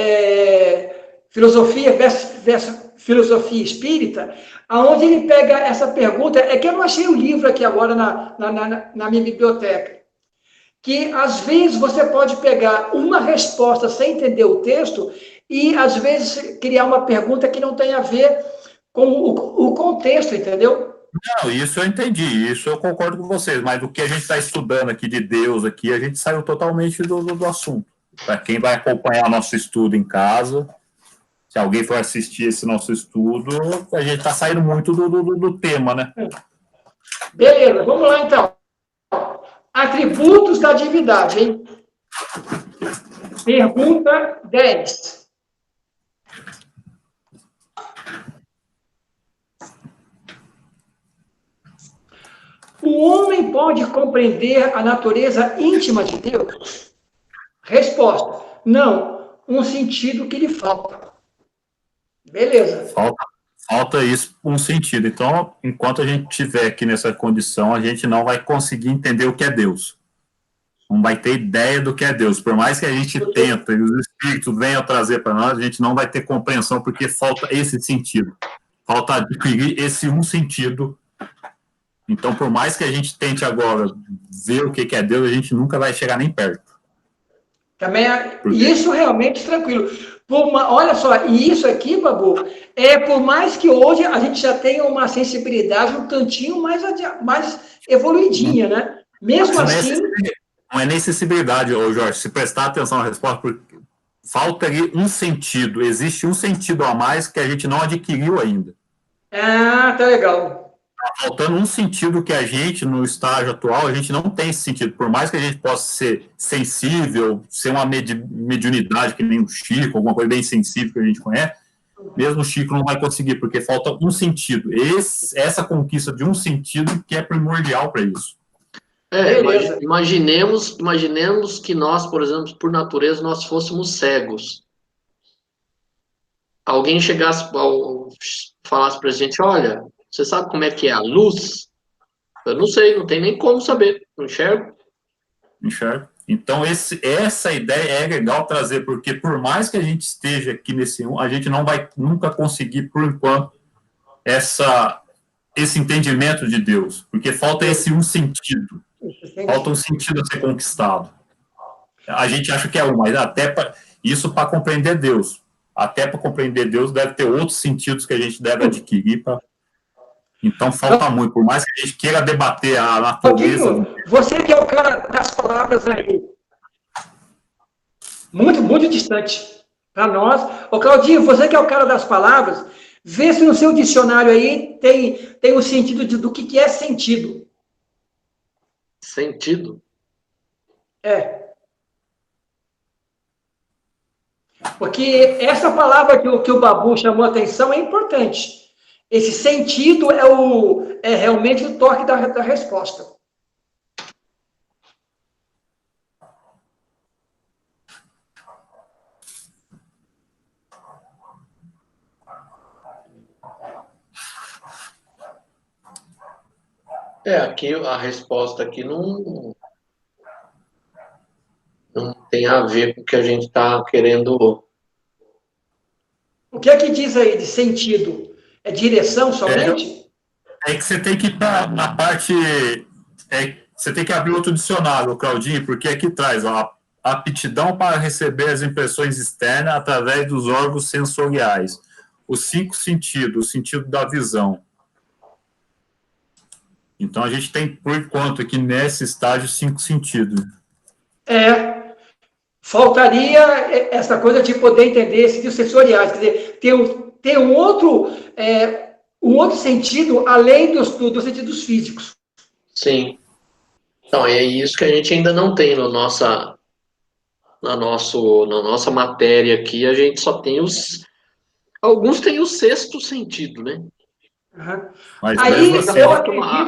filosofia versus filosofia espírita, aonde ele pega essa pergunta, é que eu não achei o livro aqui agora na minha biblioteca, que às vezes você pode pegar uma resposta sem entender o texto e às vezes criar uma pergunta que não tem a ver com o contexto, entendeu? Não, isso eu entendi, isso eu concordo com vocês, mas o que a gente está estudando aqui de Deus aqui, a gente saiu totalmente do assunto. Para quem vai acompanhar nosso estudo em casa, se alguém for assistir esse nosso estudo, a gente está saindo muito do tema, né? Beleza, vamos lá então. Atributos da divindade, hein? Pergunta 10. O homem pode compreender a natureza íntima de Deus? Resposta: não, um sentido que lhe falta. Beleza. Falta isso, um sentido. Então, enquanto a gente estiver aqui nessa condição, a gente não vai conseguir entender o que é Deus. Não vai ter ideia do que é Deus. Por mais que a gente tente e os Espíritos venham trazer para nós, a gente não vai ter compreensão, porque falta esse sentido. Falta adquirir esse um sentido. Então, por mais que a gente tente agora ver o que é Deus, a gente nunca vai chegar nem perto. Também, isso realmente tranquilo. Olha só, e isso aqui, Babu, por mais que hoje a gente já tenha uma sensibilidade um tantinho mais evoluidinha, né? Mesmo assim... Não é nem sensibilidade, Jorge, se prestar atenção na resposta, porque falta ali um sentido, existe um sentido a mais que a gente não adquiriu ainda. Ah, tá legal. Tá faltando um sentido que a gente, no estágio atual, a gente não tem esse sentido. Por mais que a gente possa ser sensível, ser uma mediunidade, que nem o Chico, alguma coisa bem sensível que a gente conhece, mesmo o Chico não vai conseguir, porque falta um sentido. Essa conquista de um sentido que é primordial para isso. Imaginemos que nós, por exemplo, por natureza, nós fôssemos cegos. Alguém chegasse, falasse pra gente, olha, você sabe como é que é a luz? Eu não sei, não tem nem como saber, não enxergo. Enxergo. Então, essa ideia é legal trazer, porque por mais que a gente esteja aqui nesse a gente não vai nunca conseguir, por enquanto, esse entendimento de Deus, porque falta esse um sentido. Falta um sentido a ser conquistado. A gente acha que é um, mas até isso para compreender Deus. Até para compreender Deus deve ter outros sentidos que a gente deve adquirir. Então falta muito. Por mais que a gente queira debater a natureza... Você que é o cara das palavras aí, muito, muito distante para nós. Ô, Claudinho, você que é o cara das palavras, vê se no seu dicionário aí tem o sentido do que é sentido. Sentido? Porque essa palavra que o Babu chamou a atenção é importante. Esse sentido é realmente o toque da resposta. Aqui a resposta aqui não tem a ver com o que a gente está querendo. O que é que diz aí de sentido? É direção somente? É que você tem que estar na parte... você tem que abrir outro dicionário, Claudinho, porque aqui traz a aptidão para receber as impressões externas através dos órgãos sensoriais. Os 5 sentidos, o sentido da visão. Então, a gente tem, por enquanto, aqui nesse estágio, 5 sentidos. Faltaria essa coisa de poder entender esses sensoriais, quer dizer, ter um outro sentido além dos sentidos físicos. Sim. Então, é isso que a gente ainda não tem na nossa matéria aqui, a gente só tem alguns têm o 6º sentido, né? Uhum. Mas aí mesmo assim,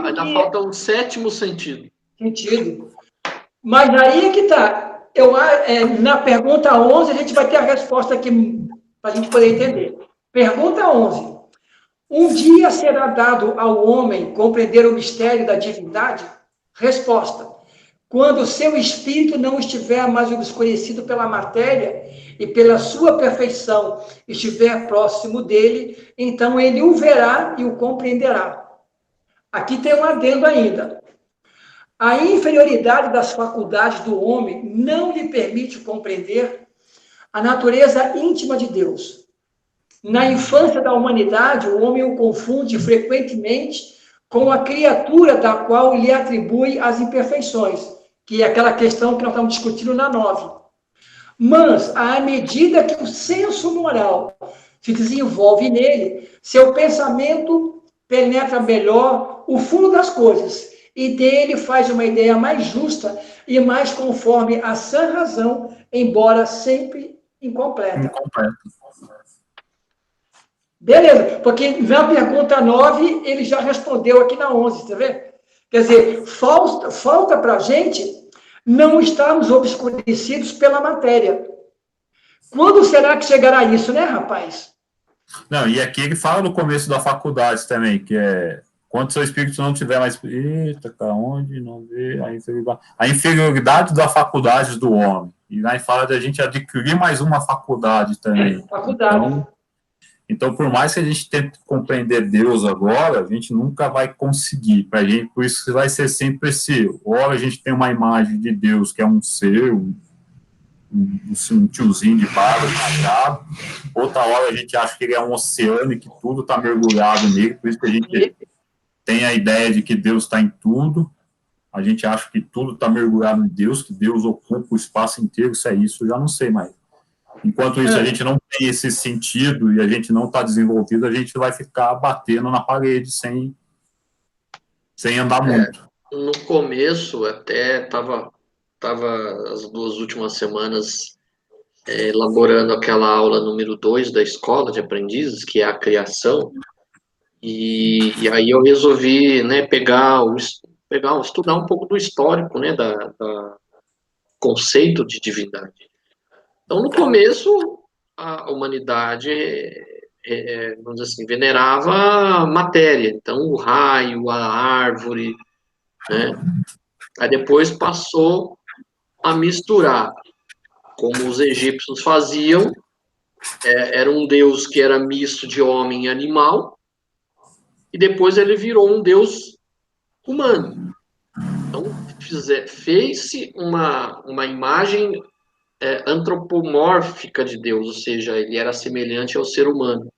ainda falta um 7º sentido. Mas aí é que tá. Na pergunta 11, a gente vai ter a resposta aqui para a gente poder entender. Pergunta 11. Um dia será dado ao homem compreender o mistério da divindade? Resposta. Quando seu espírito não estiver mais obscurecido pela matéria e pela sua perfeição estiver próximo dele, então ele o verá e o compreenderá. Aqui tem um adendo ainda. A inferioridade das faculdades do homem não lhe permite compreender a natureza íntima de Deus. Na infância da humanidade, o homem o confunde frequentemente com a criatura da qual lhe atribui as imperfeições, que é aquela questão que nós estamos discutindo na 9. Mas, à medida que o senso moral se desenvolve nele, seu pensamento penetra melhor o fundo das coisas e dele faz uma ideia mais justa e mais conforme a sã razão, embora sempre incompleta. Beleza, porque na pergunta 9, ele já respondeu aqui na 11, tá vendo? Quer dizer, falta para a gente não estarmos obscurecidos pela matéria. Quando será que chegará isso, né, rapaz? Não, e aqui ele fala no começo da faculdade também, que é quando seu espírito não tiver mais. Eita, cara, onde não vê a inferioridade da faculdade do homem. E aí fala da gente adquirir mais uma faculdade também. Faculdade. Então, por mais que a gente tente compreender Deus agora, a gente nunca vai conseguir. Pra gente, por isso que vai ser sempre esse. Ora, a gente tem uma imagem de Deus que é um ser, um tiozinho de barba, machado. Outra hora a gente acha que ele é um oceano e que tudo está mergulhado nele, por isso que a gente tem a ideia de que Deus está em tudo. A gente acha que tudo está mergulhado em Deus, que Deus ocupa o espaço inteiro. Se é isso, eu já não sei mais. Enquanto isso, a gente não tem esse sentido e a gente não está desenvolvido, a gente vai ficar batendo na parede sem andar muito. No começo, até estava as 2 últimas semanas elaborando aquela aula número 2 da escola de aprendizes, que é a criação, e aí eu resolvi, né, estudar um pouco do histórico, né, da conceito de divindade. Então, no começo, a humanidade, vamos dizer assim, venerava a matéria, então o raio, a árvore, né? Aí depois passou a misturar, como os egípcios faziam, era um deus que era misto de homem e animal, e depois ele virou um deus humano. Então, fez-se uma imagem antropomórfica de Deus, ou seja, ele era semelhante ao ser humano.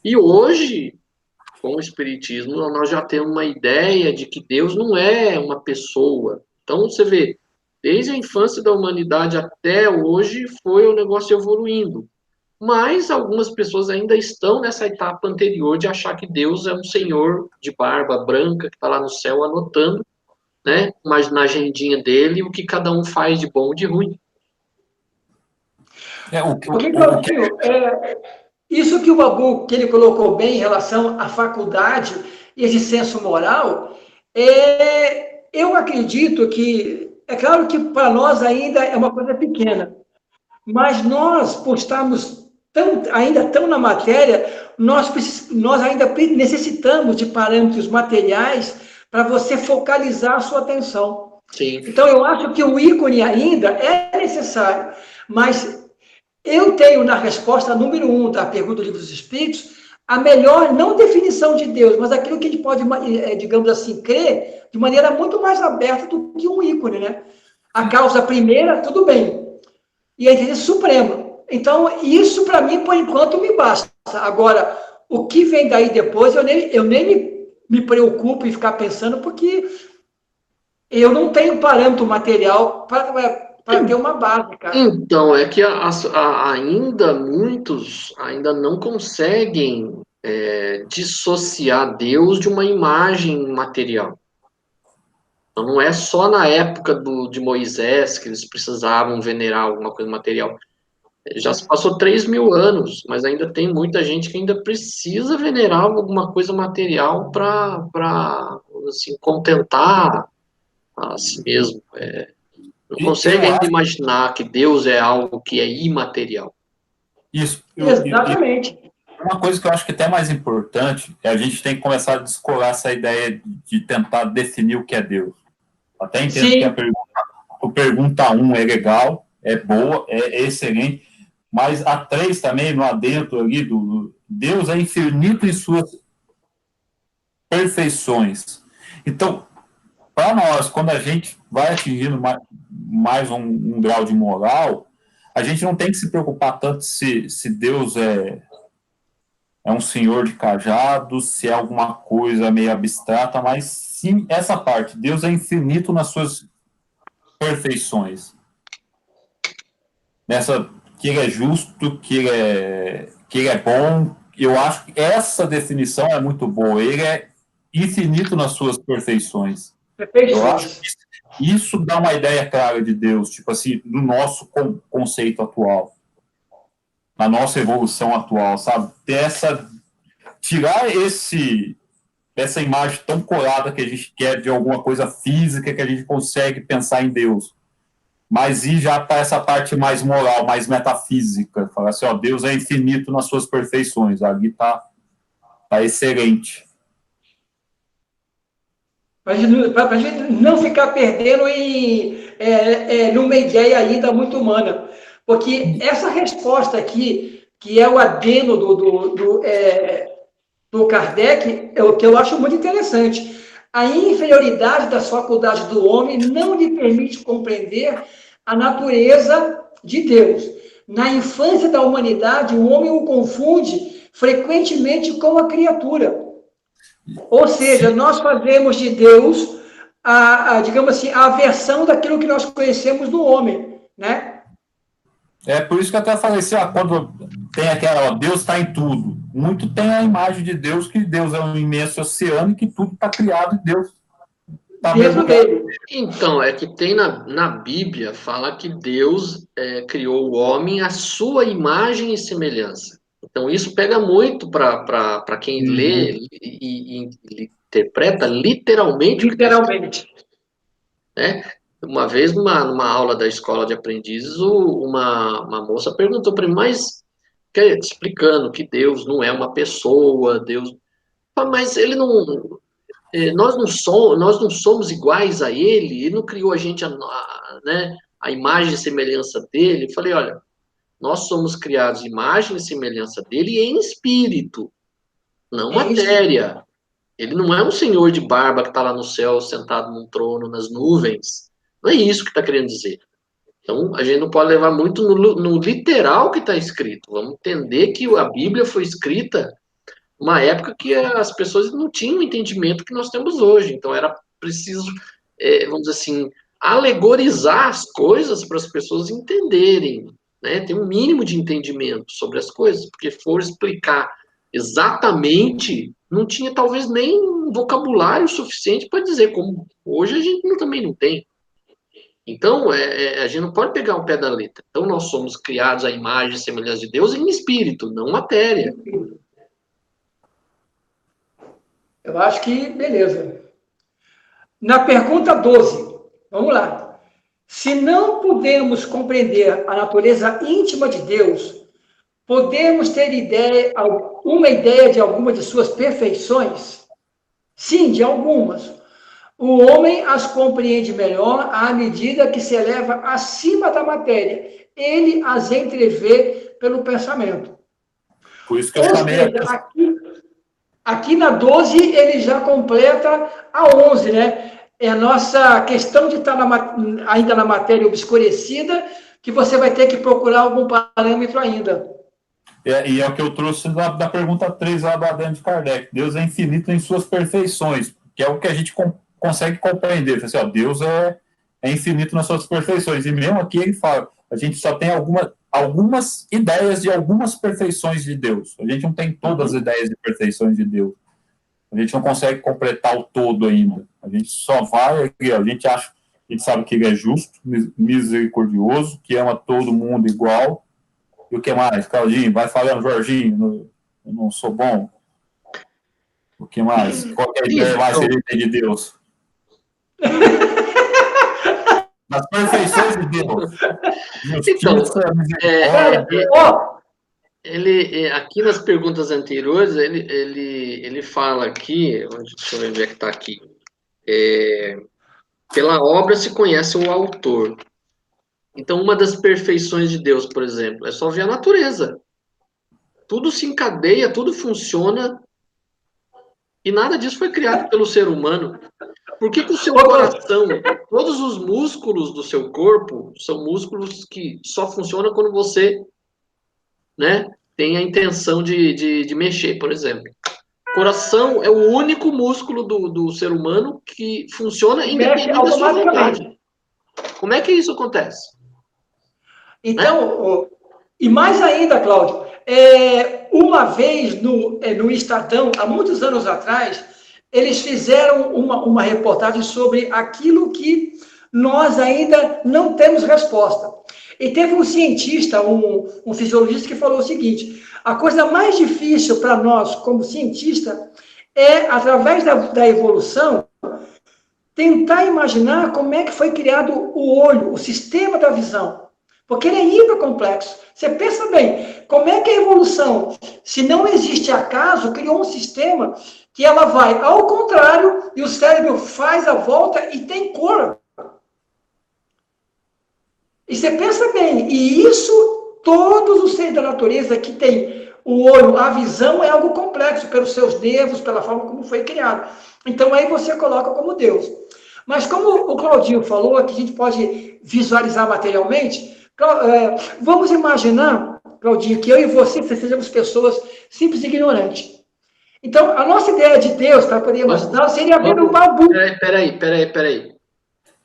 E hoje, com o Espiritismo, nós já temos uma ideia de que Deus não é uma pessoa. Então, você vê, desde a infância da humanidade até hoje, foi o negócio evoluindo. Mas algumas pessoas ainda estão nessa etapa anterior de achar que Deus é um senhor de barba branca que está lá no céu anotando, né, mas na agendinha dele, o que cada um faz de bom ou de ruim. Isso que o Babu, que ele colocou bem em relação à faculdade e esse senso moral, eu acredito que, é claro que para nós ainda é uma coisa pequena, mas nós, por estarmos ainda tão na matéria, nós ainda necessitamos de parâmetros materiais para você focalizar a sua atenção. Sim. Então, eu acho que o ícone ainda é necessário, mas eu tenho na resposta número 1 da pergunta do Livro dos Espíritos a melhor, não definição de Deus, mas aquilo que a gente pode, digamos assim, crer de maneira muito mais aberta do que um ícone, né? A causa primeira, tudo bem. E a inteligência suprema. Então, isso para mim, por enquanto, me basta. Agora, o que vem daí depois, eu nem me preocupo em ficar pensando, porque eu não tenho parâmetro material para ter uma base, cara. Então, é que ainda muitos ainda não conseguem dissociar Deus de uma imagem material. Então, não é só na época de Moisés que eles precisavam venerar alguma coisa material. Já se passou 3.000 anos, mas ainda tem muita gente que ainda precisa venerar alguma coisa material para assim, contentar a si mesmo. Não consegue ainda imaginar que Deus é algo que é imaterial. Isso. Exatamente. Uma coisa que eu acho que é até mais importante é a gente tem que começar a descolar essa ideia de tentar definir o que é Deus. Até entendo que a pergunta 1 é legal, é boa, é excelente, mas a 3 também, no adentro ali, do Deus é infinito em suas perfeições. Então, para nós, quando a gente vai atingindo mais um grau de moral, a gente não tem que se preocupar tanto se Deus é um senhor de cajado, se é alguma coisa meio abstrata, mas sim essa parte. Deus é infinito nas suas perfeições. Que ele é justo, que ele é bom. Eu acho que essa definição é muito boa. Ele é infinito nas suas perfeições. Eu acho que isso dá uma ideia clara de Deus, tipo assim, no nosso conceito atual, na nossa evolução atual, sabe? Tirar esse essa imagem tão colada que a gente quer de alguma coisa física que a gente consegue pensar em Deus. Mas ir já para essa parte mais moral, mais metafísica. Falar assim, ó, Deus é infinito nas suas perfeições. Ali tá excelente. Para a gente não ficar perdendo numa ideia ainda muito humana. Porque essa resposta aqui, que é o adeno do Kardec, é o que eu acho muito interessante. A inferioridade das faculdades do homem não lhe permite compreender a natureza de Deus. Na infância da humanidade, o homem o confunde frequentemente com a criatura. Ou seja, nós fazemos de Deus, digamos assim, a versão daquilo que nós conhecemos do homem, né? É por isso que eu até falei assim, quando tem aquela, Deus está em tudo. Muito tem a imagem de Deus, que Deus é um imenso oceano e que tudo está criado e Deus está dentro dele. Então, é que tem na Bíblia, fala que Deus criou o homem à sua imagem e semelhança. Então, isso pega muito para quem lê e interpreta literalmente. Literalmente. Né? Uma vez, numa aula da escola de aprendizes, uma moça perguntou para mim, mas explicando que Deus não é uma pessoa, Deus... Mas ele não... Nós não somos iguais a ele não criou a gente a imagem e semelhança dele. Eu falei, olha, nós somos criados imagem e semelhança dele em espírito, não matéria. Ele não é um senhor de barba que está lá no céu, sentado num trono, nas nuvens. Não é isso que está querendo dizer. Então, a gente não pode levar muito no literal que está escrito. Vamos entender que a Bíblia foi escrita numa época que as pessoas não tinham o entendimento que nós temos hoje. Então, era preciso, vamos dizer assim, alegorizar as coisas para as pessoas entenderem, né? Ter um mínimo de entendimento sobre as coisas, porque for explicar exatamente, não tinha talvez nem um vocabulário suficiente para dizer, como hoje a gente também não tem. Então, a gente não pode pegar o pé da letra. Então, nós somos criados à imagem e semelhança de Deus em espírito, não matéria. Eu acho que, beleza. Na pergunta 12, vamos lá. Se não podemos compreender a natureza íntima de Deus, podemos ter uma ideia de alguma de suas perfeições? Sim, de algumas. O homem as compreende melhor à medida que se eleva acima da matéria. Ele as entrevê pelo pensamento. Por isso que eu chamei aqui na 12, ele já completa a 11, né? É a nossa questão de estar ainda na matéria obscurecida, que você vai ter que procurar algum parâmetro ainda. E é o que eu trouxe da pergunta 3 lá do Adão de Kardec. Deus é infinito em suas perfeições, que é o que a gente consegue compreender. Assim, Deus é infinito nas suas perfeições. E mesmo aqui ele fala, a gente só tem algumas ideias de algumas perfeições de Deus. A gente não tem todas as ideias de perfeições de Deus. A gente não consegue completar o todo ainda. A gente só vai, a gente sabe que ele é justo, misericordioso, que ama todo mundo igual. E o que mais? Claudinho, vai falando, Jorginho, eu não sou bom. O que mais? Qualquer ideia mais ele tem de Deus. Nas perfeições de Deus. Justiça, misericórdia. Ele, aqui nas perguntas anteriores, ele fala aqui, deixa eu ver onde é que está aqui. Pela obra se conhece o autor. Então, uma das perfeições de Deus, por exemplo, é só ver a natureza. Tudo se encadeia, tudo funciona, e nada disso foi criado pelo ser humano. Por que o seu coração, todos os músculos do seu corpo, são músculos que só funcionam quando você, né, tem a intenção de mexer, por exemplo. O coração é o único músculo do ser humano que funciona independente da sua vontade. Como é que isso acontece? Então, e mais ainda, Cláudio, uma vez no Estadão, há muitos anos atrás, eles fizeram uma reportagem sobre aquilo que nós ainda não temos resposta. E teve um cientista, um fisiologista, que falou o seguinte: a coisa mais difícil para nós, como cientista, é, através da evolução, tentar imaginar como é que foi criado o olho, o sistema da visão. Porque ele é hipercomplexo. Você pensa bem, como é que a evolução, se não existe acaso, criou um sistema que ela vai ao contrário e o cérebro faz a volta e tem cor. E você pensa bem, e isso, todos os seres da natureza que tem o olho, a visão é algo complexo, pelos seus nervos, pela forma como foi criado. Então aí você coloca como Deus. Mas como o Claudinho falou, que a gente pode visualizar materialmente, vamos imaginar, Claudinho, que eu e você sejamos pessoas simples e ignorantes. Então, a nossa ideia de Deus, para poder imaginar, seria ver um babu. Peraí.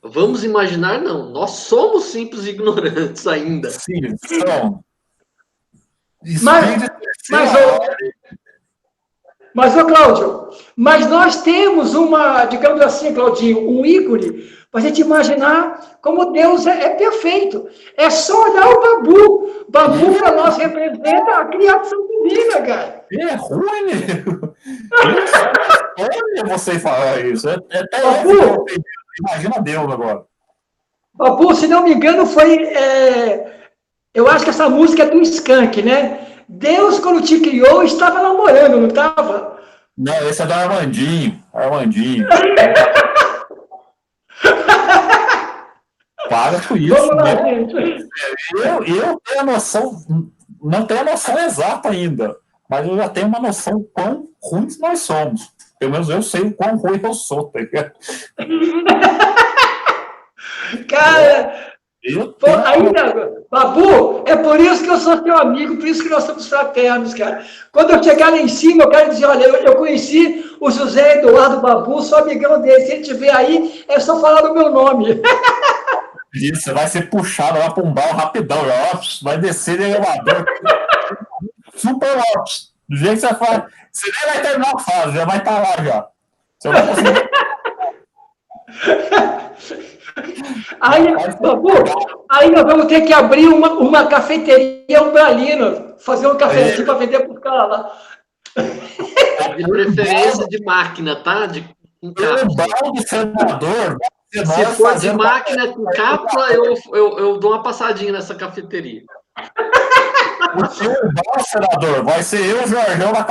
Vamos imaginar, não. Nós somos simples e ignorantes ainda. Sim, são. Mas, ô Cláudio, mas nós temos uma, digamos assim, Claudinho, um ícone para a gente imaginar como Deus é perfeito. É só olhar o Babu. Babu para nós representa a criação divina, cara. É ruim, né? Olha você falar isso. Babu, imagina Deus agora. Babu, se não me engano, foi... eu acho que essa música é do Skank, né? Deus, quando te criou, estava namorando, não estava? Não, esse é do Armandinho. Para com isso. Vamos lá, gente. Eu tenho a noção, não tenho a noção exata ainda, mas eu já tenho uma noção do quão ruins nós somos. Pelo menos eu sei o quão ruim eu sou, tá ligado? Cara, ainda, Babu, é por isso que eu sou teu amigo, por isso que nós somos fraternos, cara. Quando eu chegar lá em cima, eu quero dizer, olha, eu conheci o José Eduardo Babu, sou amigão dele. Se ele estiver aí, é só falar do meu nome. Isso, você vai ser puxado lá para um bar rapidão, vai descer no elevador. Super ótimo. Do jeito que você faz, você nem vai terminar a fase, já vai estar lá já. Você vai conseguir. Aí, Babu, aí nós vamos ter que abrir uma cafeteria umbralina, fazer um cafezinho para vender para os caras lá. De preferência de máquina, tá? Um balde senador. Se for de máquina com cápsula, eu dou uma passadinha nessa cafeteria. O seu senador, vai ser eu, Jorgão, na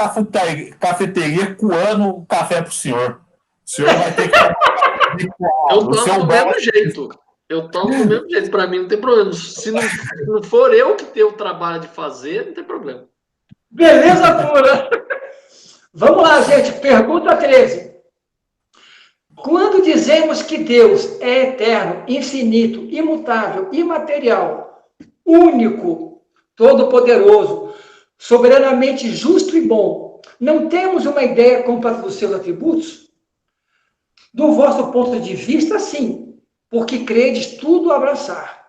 cafeteria coando o café pro senhor. O senhor vai ter que... Eu tomo do mesmo jeito. Para mim não tem problema. Se não for eu que tenho o trabalho de fazer, não tem problema. Beleza pura. Vamos lá, gente. Pergunta 13. Quando dizemos que Deus é eterno, infinito, imutável, imaterial, único, todo-poderoso, soberanamente justo e bom, não temos uma ideia completa dos seus atributos? Do vosso ponto de vista, sim, porque credes tudo abraçar.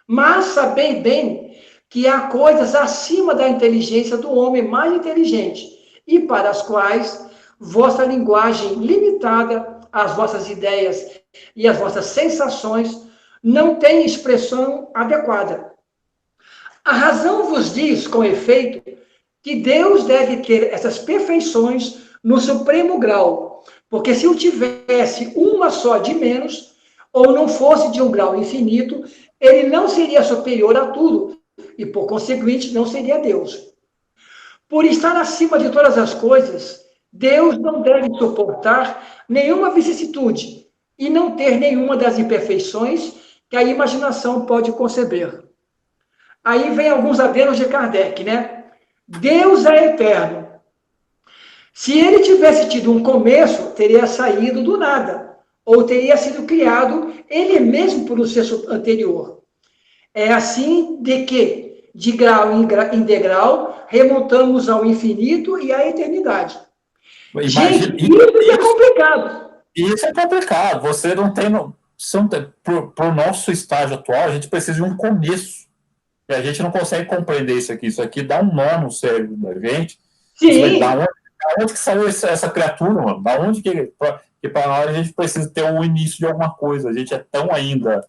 Mas sabei bem que há coisas acima da inteligência do homem mais inteligente, e para as quais vossa linguagem limitada, as vossas ideias e as vossas sensações não têm expressão adequada. A razão vos diz, com efeito, que Deus deve ter essas perfeições no supremo grau, porque se o tivesse uma só de menos, ou não fosse de um grau infinito, ele não seria superior a tudo, e por conseguinte não seria Deus. Por estar acima de todas as coisas, Deus não deve suportar nenhuma vicissitude e não ter nenhuma das imperfeições que a imaginação pode conceber. Aí vem alguns adendos de Kardec, né? Deus é eterno. Se ele tivesse tido um começo, teria saído do nada, ou teria sido criado ele mesmo por um ser anterior. É assim de que, de grau em degrau, remontamos ao infinito e à eternidade. Gente, isso é complicado. Isso é complicado. Você não tem... Para o nosso estágio atual, a gente precisa de um começo. E a gente não consegue compreender isso aqui. Isso aqui dá um nó no cérebro da gente. Sim. Da onde que saiu essa criatura, mano? Da onde que para nós a gente precisa ter um início de alguma coisa? A gente é tão ainda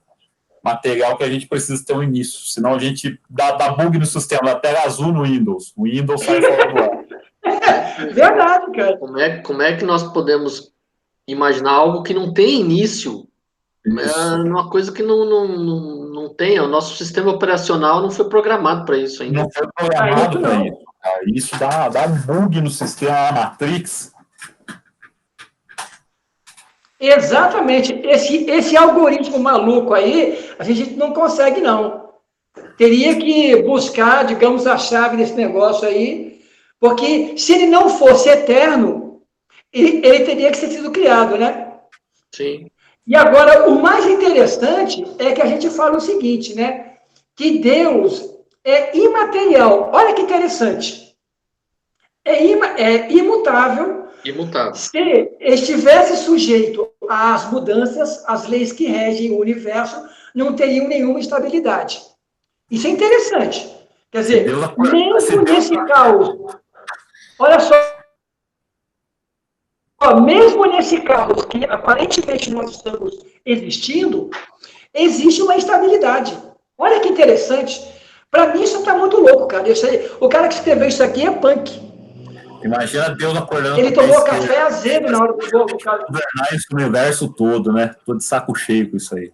material que a gente precisa ter um início. Senão a gente dá bug no sistema, da tela azul no Windows. O Windows sai fora do ar. Verdade, cara. Como é que nós podemos imaginar algo que não tem início? É Isso. uma coisa que não tem. O nosso sistema operacional não foi programado para isso ainda. Não foi Ah, programado isso para não. isso, cara. Isso dá um bug no sistema Matrix. Exatamente. Esse algoritmo maluco aí, a gente não consegue, não. Teria que buscar, digamos, a chave desse negócio aí, porque se ele não fosse eterno, ele teria que ter sido criado, né? Sim. E agora, o mais interessante é que a gente fala o seguinte, né? Que Deus é imaterial. Olha que interessante. É imutável. Imutável. Se estivesse sujeito às mudanças, às leis que regem o universo, não teriam nenhuma estabilidade. Isso é interessante. Quer dizer, mesmo nesse caos, olha só, mesmo nesse caos que aparentemente nós estamos existindo, existe uma estabilidade. Olha que interessante. Para mim, isso está muito louco, cara. O cara que escreveu isso aqui é punk. Imagina Deus acordando. Ele tomou café azedo na hora do jogo, cara. Governar esse universo todo, né? Tô de saco cheio com isso aí.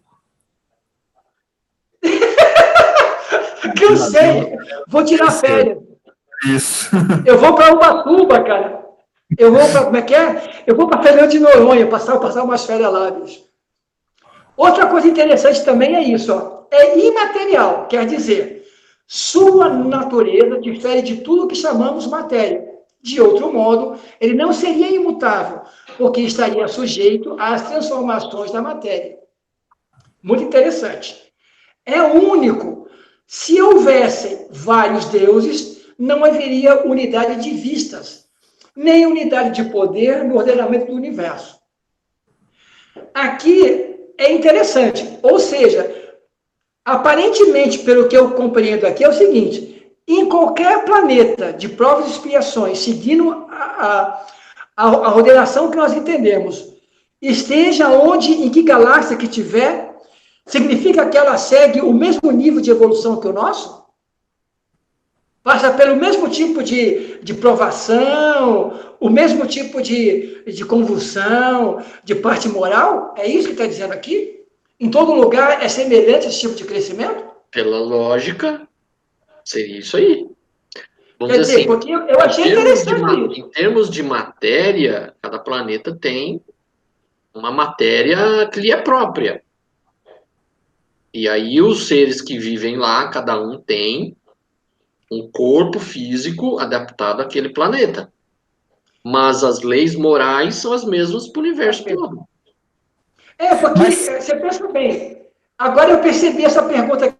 Cansei. Vou tirar férias. Isso. Eu vou para Ubatuba, cara. Eu vou para, como é que é? Eu vou para Fernando de Noronha, passar umas férias lá, bicho. Outra coisa interessante também é isso, ó. É imaterial, quer dizer, sua natureza difere de tudo que chamamos matéria. De outro modo, ele não seria imutável, porque estaria sujeito às transformações da matéria. Muito interessante. É único. Se houvessem vários deuses, não haveria unidade de vistas, nem unidade de poder no ordenamento do universo. Aqui é interessante, ou seja, aparentemente, pelo que eu compreendo aqui, é o seguinte: em qualquer planeta de provas e expiações, seguindo a ordenação que nós entendemos, esteja onde, em que galáxia que tiver, significa que ela segue o mesmo nível de evolução que o nosso? Passa pelo mesmo tipo de provação, o mesmo tipo de convulsão, de parte moral? É isso que está dizendo aqui? Em todo lugar é semelhante esse tipo de crescimento? Pela lógica, seria isso aí. Vamos Quer dizer, assim, porque eu achei interessante isso. em termos de matéria, cada planeta tem uma matéria que lhe é própria. E aí os seres que vivem lá, cada um tem um corpo físico adaptado àquele planeta. Mas as leis morais são as mesmas para o universo todo. É, porque você pensa bem. Agora eu percebi essa pergunta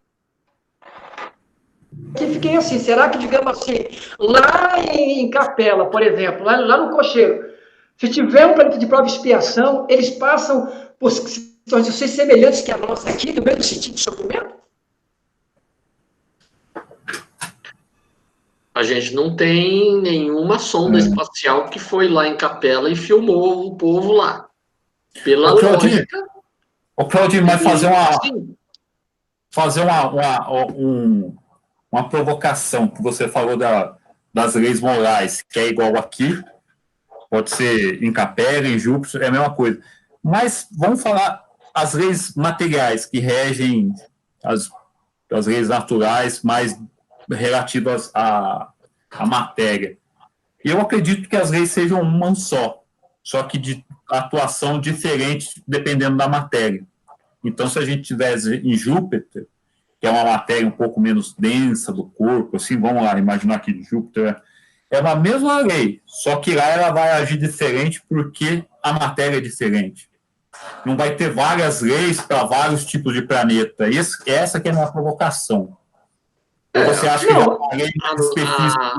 que fiquei assim, será que, digamos assim, lá em Capela, por exemplo, lá no Cocheiro, se tiver um planeta de prova e expiação, eles passam por situações semelhantes que a nossa aqui, do mesmo sentido de sofrimento? A gente não tem nenhuma sonda espacial que foi lá em Capela e filmou o povo lá. Pela lógica. O Claudinho, mas fazer uma provocação, que você falou das leis morais, que é igual aqui, pode ser em Capela, em Júpiter, é a mesma coisa. Mas vamos falar as leis materiais que regem as leis naturais mais relativas à matéria. Eu acredito que as leis sejam uma só que de atuação diferente dependendo da matéria. Então, se a gente tivesse em Júpiter, que é uma matéria um pouco menos densa do corpo, assim, vamos lá, imaginar que Júpiter é uma mesma lei, só que lá ela vai agir diferente porque a matéria é diferente. Não vai ter várias leis para vários tipos de planeta. Essa que é a minha provocação. Ou você acha que é uma lei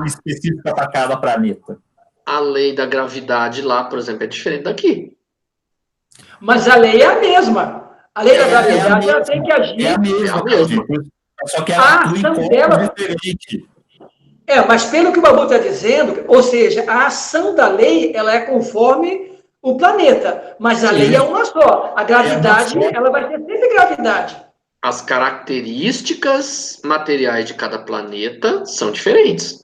específica para cada planeta? A lei da gravidade lá, por exemplo, é diferente daqui. Mas a lei é a mesma. A lei da gravidade ela tem que agir. É a mesma. Só que a ação dela diferente. Mas pelo que o Babu está dizendo, ou seja, a ação da lei ela é conforme o planeta, mas a lei é uma só. A gravidade, ela vai ter sempre gravidade. As características materiais de cada planeta são diferentes.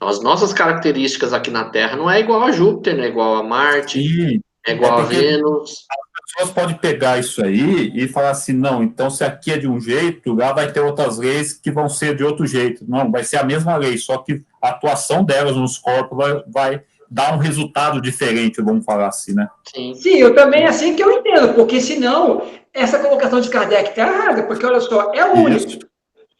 Então, as nossas características aqui na Terra não é igual a Júpiter, não é igual a Marte, E é é igual a porque Vênus. as pessoas podem pegar isso aí e falar assim, não, então se aqui é de um jeito, lá vai ter outras leis que vão ser de outro jeito. Não, vai ser a mesma lei, só que a atuação delas nos corpos vai dar um resultado diferente, vamos falar assim, né? Sim. Sim, eu também é assim que eu entendo, porque senão essa colocação de Kardec está errada, porque olha só, é único. Isso.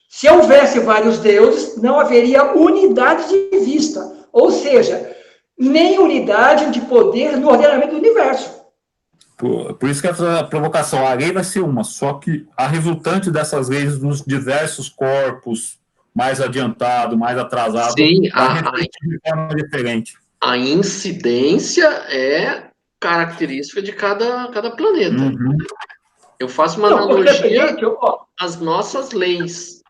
Se houvesse vários deuses, não haveria unidade de vista, ou seja, nem unidade de poder no ordenamento do universo. Por isso que essa provocação, a lei vai ser uma, só que a resultante dessas leis nos diversos corpos, mais adiantado, mais atrasado, Sim, vai refletir de forma diferente. a incidência é característica de cada planeta. Uhum. Eu faço uma Não, analogia ó, às nossas leis.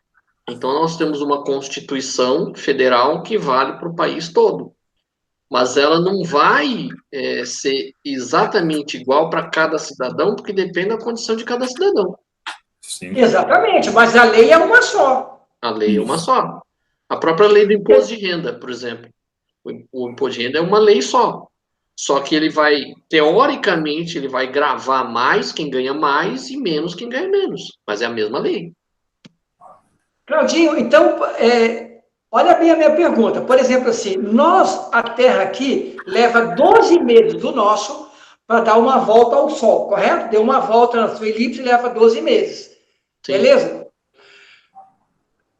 Então, nós temos uma Constituição Federal que vale para o país todo. Mas ela não vai ser exatamente igual para cada cidadão, porque depende da condição de cada cidadão. Sim. exatamente, mas a lei é uma só. A lei é uma Isso. só. A própria lei do imposto de renda, por exemplo. O imposto de renda é uma lei só. Só que ele vai, teoricamente, ele vai gravar mais quem ganha mais e menos quem ganha menos. Mas é a mesma lei. Claudinho, então, olha bem a minha pergunta. Por exemplo, assim, a Terra aqui, leva 12 meses do nosso para dar uma volta ao Sol, correto? Deu uma volta na sua elipse e leva 12 meses. Sim. Beleza?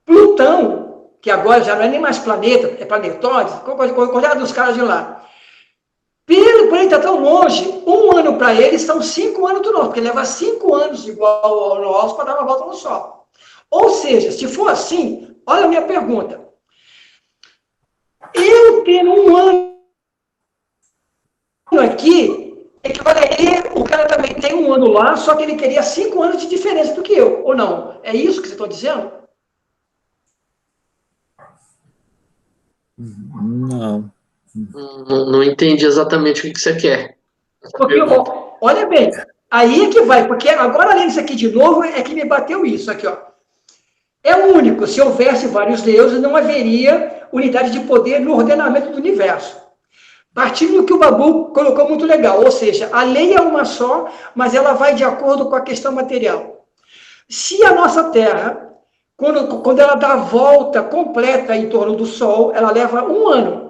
Plutão, que agora já não é nem mais planeta, é planetóide, cuidado dos caras de lá. Por ele estar tão longe, um ano para ele são 5 anos do nosso, porque leva 5 anos igual ao nosso para dar uma volta no Sol. Ou seja, se for assim, olha a minha pergunta. Eu tendo um ano aqui, equivaleria, o cara também tem um ano lá, só que ele queria 5 anos de diferença do que eu, ou não? É isso que você está dizendo? Não. Não entendi exatamente o que você quer. Porque, olha bem, aí é que vai, porque agora, além disso aqui de novo, é que me bateu isso aqui, ó. É único, se houvesse vários deuses, não haveria unidade de poder no ordenamento do universo. Partindo do que o Babu colocou muito legal, ou seja, a lei é uma só, mas ela vai de acordo com a questão material. Se a nossa Terra, quando ela dá a volta completa em torno do Sol, ela leva um ano.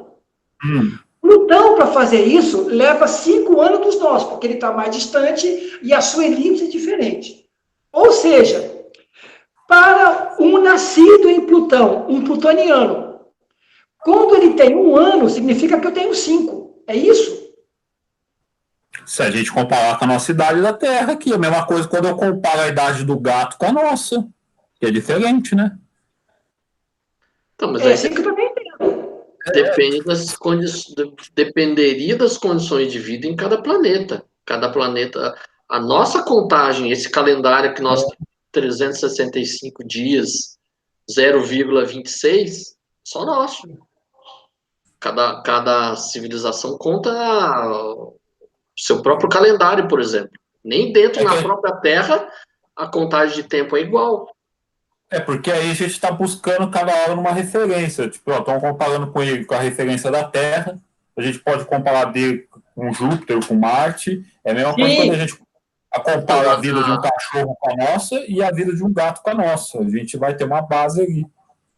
Plutão, para fazer isso, leva 5 anos dos nossos, porque ele está mais distante e a sua elipse é diferente. Ou seja, para um nascido em Plutão, um plutoniano, quando ele tem um ano, significa que eu tenho 5. É isso? Se a gente comparar com a nossa idade da Terra aqui, a mesma coisa quando eu comparo a idade do gato com a nossa, que é diferente, né? Então, mas É assim que eu também entendo. dependeria das condições de vida em cada planeta. Cada planeta, a nossa contagem, esse calendário que nós temos 365 dias, 0,26, só nosso. Cada civilização conta o seu próprio calendário, por exemplo. Nem dentro na própria Terra a contagem de tempo é igual. É, porque aí a gente está buscando cada hora numa referência. Tipo, estamos comparando com ele com a referência da Terra. A gente pode comparar dele com Júpiter, com Marte. É a mesma coisa quando a gente compara a vida de um cachorro com a nossa e a vida de um gato com a nossa. A gente vai ter uma base ali.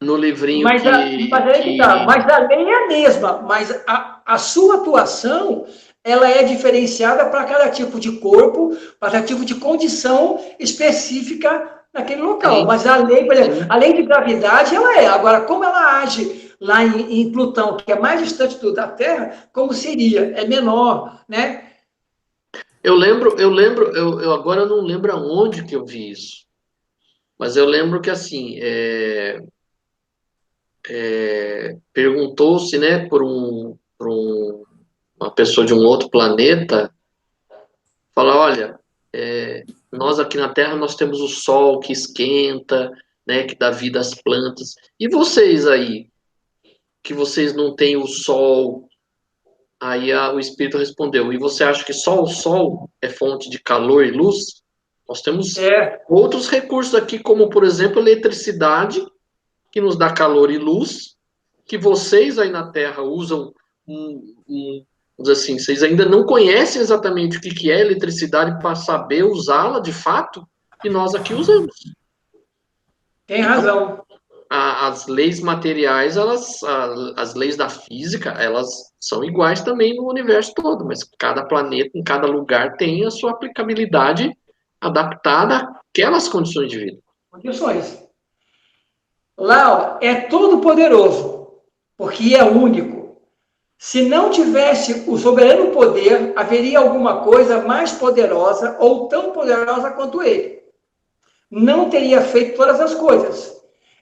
No livrinho Mas a lei é a mesma, mas a sua atuação ela é diferenciada para cada tipo de corpo, para cada tipo de condição específica naquele local. Sim. Mas a lei, por exemplo, a lei de gravidade, ela é. Agora, como ela age lá em Plutão, que é mais distante da Terra, como seria? É menor, né? Eu agora não lembro aonde que eu vi isso. Mas eu lembro que, assim, perguntou-se, né, por uma pessoa de um outro planeta, fala, olha, nós aqui na Terra nós temos o Sol que esquenta, né, que dá vida às plantas. E vocês aí, que vocês não têm o Sol? Aí o Espírito respondeu, e você acha que só o Sol é fonte de calor e luz? Nós temos outros recursos aqui, como, por exemplo, eletricidade, que nos dá calor e luz, que vocês aí na Terra usam vamos dizer assim, vocês ainda não conhecem exatamente o que é eletricidade para saber usá-la de fato, e nós aqui usamos. Tem razão. As leis materiais, as leis da física, elas são iguais também no universo todo, mas cada planeta, em cada lugar, tem a sua aplicabilidade adaptada àquelas condições de vida. Condições. Lá é todo poderoso, porque é único. Se não tivesse o soberano poder, haveria alguma coisa mais poderosa ou tão poderosa quanto ele. Não teria feito todas as coisas.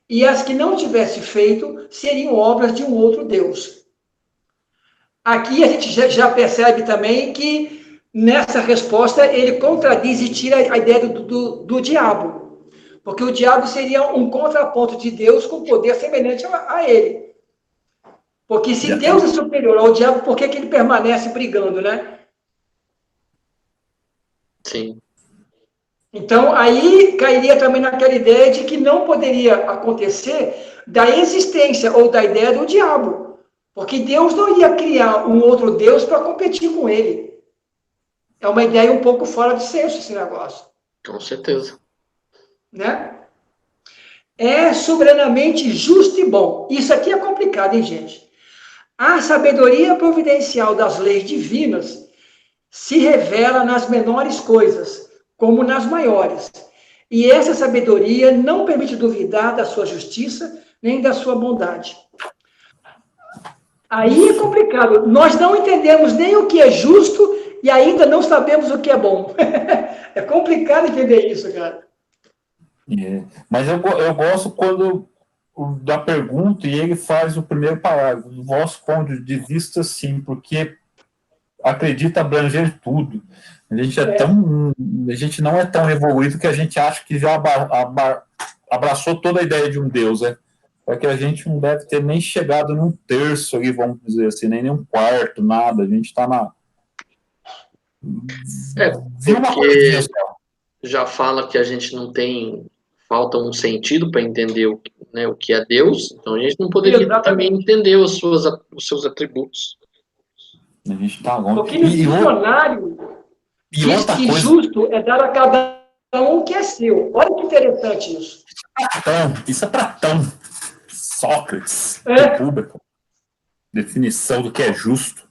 E as que não tivesse feito seriam obras de um outro Deus. Aqui a gente já percebe também que nessa resposta ele contradiz e tira a ideia do diabo. Porque o diabo seria um contraponto de Deus com poder semelhante a ele. Porque se Deus é superior ao diabo, por que ele permanece brigando, né? Sim. Então, aí cairia também naquela ideia de que não poderia acontecer da existência ou da ideia do diabo. Porque Deus não ia criar um outro Deus para competir com ele. É uma ideia um pouco fora de senso esse negócio. Com certeza. Né? É soberanamente justo e bom. Isso aqui é complicado, hein, gente? A sabedoria providencial das leis divinas se revela nas menores coisas, como nas maiores. E essa sabedoria não permite duvidar da sua justiça, nem da sua bondade. Aí é complicado. Nós não entendemos nem o que é justo e ainda não sabemos o que é bom. É complicado entender isso, cara. Mas eu gosto quando da pergunta e ele faz o primeiro parágrafo. Do vosso ponto de vista, sim, porque acredita abranger tudo. A gente não é tão evoluído que a gente acha que já abraçou toda a ideia de um Deus, né? Porque a gente não deve ter nem chegado num terço ali, vamos dizer assim, nem um quarto, nada. A gente está na... Porque já fala que a gente não tem... Falta um sentido para entender o que é Deus, então a gente não poderia também entender os seus atributos. A gente está longe. Porque no dicionário diz que justo é dar a cada um o que é seu. Olha que interessante isso. Isso é Platão. Sócrates. República. Definição do que é justo.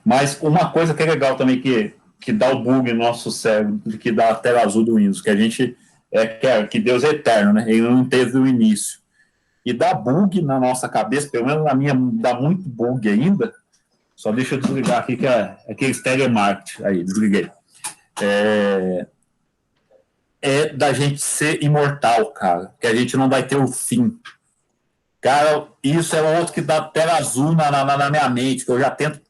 Mas uma coisa que é legal também que dá o bug no nosso cérebro, que dá a tela azul do Windows, que a gente que Deus é eterno, né? Ele não teve o início. E dá bug na nossa cabeça, pelo menos na minha, dá muito bug ainda. Só deixa eu desligar aqui, que é aquele telemarketing. Aí, desliguei. É da gente ser imortal, cara, que a gente não vai ter o fim. Cara, isso é outro que dá tela azul na minha mente, que eu já tento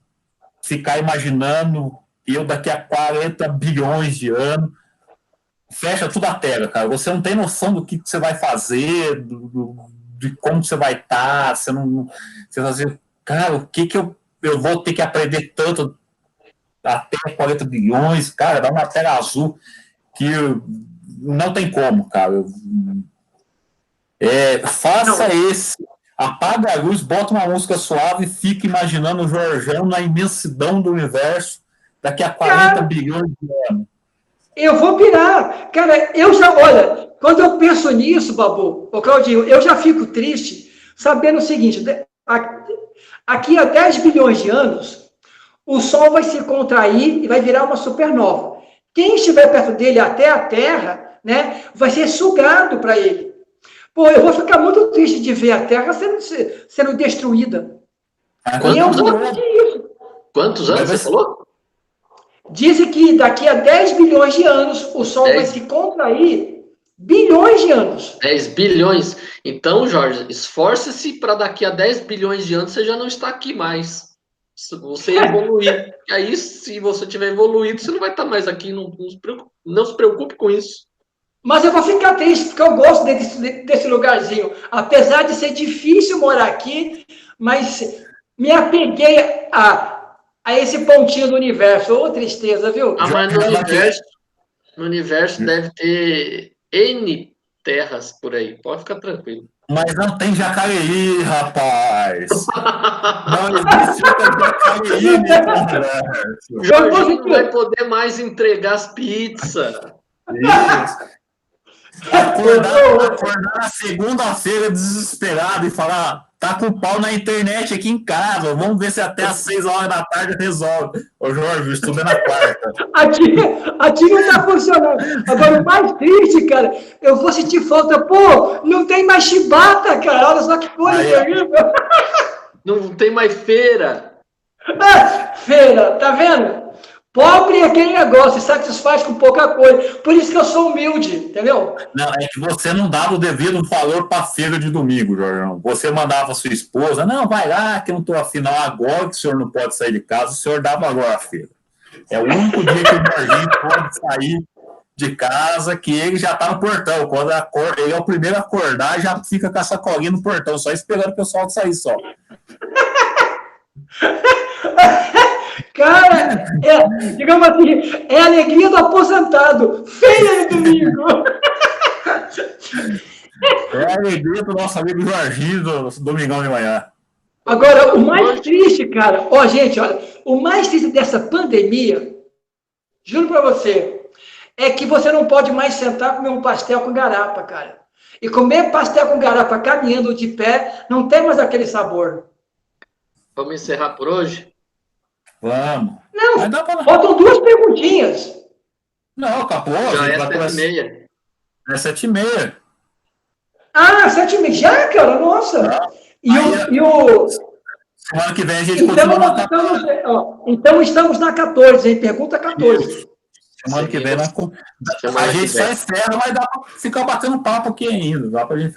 ficar imaginando eu daqui a 40 bilhões de anos, fecha tudo a tela, cara. Você não tem noção do que você vai fazer, de como você vai estar, você vai dizer, cara, o que eu vou ter que aprender tanto até 40 bilhões, cara, dá uma tela azul que não tem como, cara. Apaga a luz, bota uma música suave e fica imaginando o Jorjão na imensidão do universo daqui a 40 bilhões de anos. Eu vou pirar. Cara, olha, quando eu penso nisso, Babu, Claudinho, eu já fico triste sabendo o seguinte, aqui a 10 bilhões de anos, o Sol vai se contrair e vai virar uma supernova. Quem estiver perto dele até a Terra, né, vai ser sugado para ele. Pô, eu vou ficar muito triste de ver a Terra sendo destruída. E eu vou pedir isso. Quantos anos você falou? Dizem que daqui a 10 bilhões de anos o Sol vai se contrair bilhões de anos. 10 bilhões. Então, Jorge, esforce-se para daqui a 10 bilhões de anos você já não está aqui mais. Você evoluir. E aí, se você tiver evoluído, você não vai estar mais aqui. Não se preocupe com isso. Mas eu vou ficar triste, porque eu gosto desse lugarzinho. Apesar de ser difícil morar aqui, mas me apeguei a esse pontinho do universo. Ô, tristeza, viu? Mas no universo deve ter N terras por aí. Pode ficar tranquilo. Mas não tem Jacareí, rapaz. Não existe Jacareí nesse universo. Jorge não vai poder mais entregar as pizzas. Isso. Acordar na segunda-feira desesperado e falar: tá com pau na internet aqui em casa, vamos ver se até às 6 horas da tarde resolve. Ô Jorge, o estudo é na quarta. Aqui não tá funcionando. Agora, o mais triste, cara, eu vou sentir falta. Pô, não tem mais chibata, cara. Olha só que coisa terrível. Não tem mais feira. Feira, tá vendo? Pobre é aquele negócio, se satisfaz com pouca coisa. Por isso que eu sou humilde, entendeu? Não, é que você não dava o devido valor para a feira de domingo, Jorge. Você mandava a sua esposa, não, vai lá, que eu não estou afinal agora, que o senhor não pode sair de casa, o senhor dava agora a feira. É o único dia que o Jorginho pode sair de casa, que ele já está no portão. Quando ele é o primeiro a acordar, já fica com a sacolinha no portão, só esperando o pessoal sair só. Cara, digamos assim, é a alegria do aposentado. Feira no domingo. É a alegria do nosso amigo Jorginho do domingão de manhã. Agora, o mais triste, cara, gente, olha, o mais triste dessa pandemia, juro pra você, é que você não pode mais sentar e comer um pastel com garapa, cara. E comer pastel com garapa caminhando de pé, não tem mais aquele sabor. Vamos encerrar por hoje? Vamos. Não, faltam 2 perguntinhas. Não, acabou. Já é 7h30. É 7h30. Ah, 7h30. Já, cara? Nossa. E o... Semana que vem a gente continua na 14. Então estamos na 14, hein? Pergunta 14. Semana que vem a gente só encerra, mas dá para ficar batendo papo aqui ainda. Dá pra gente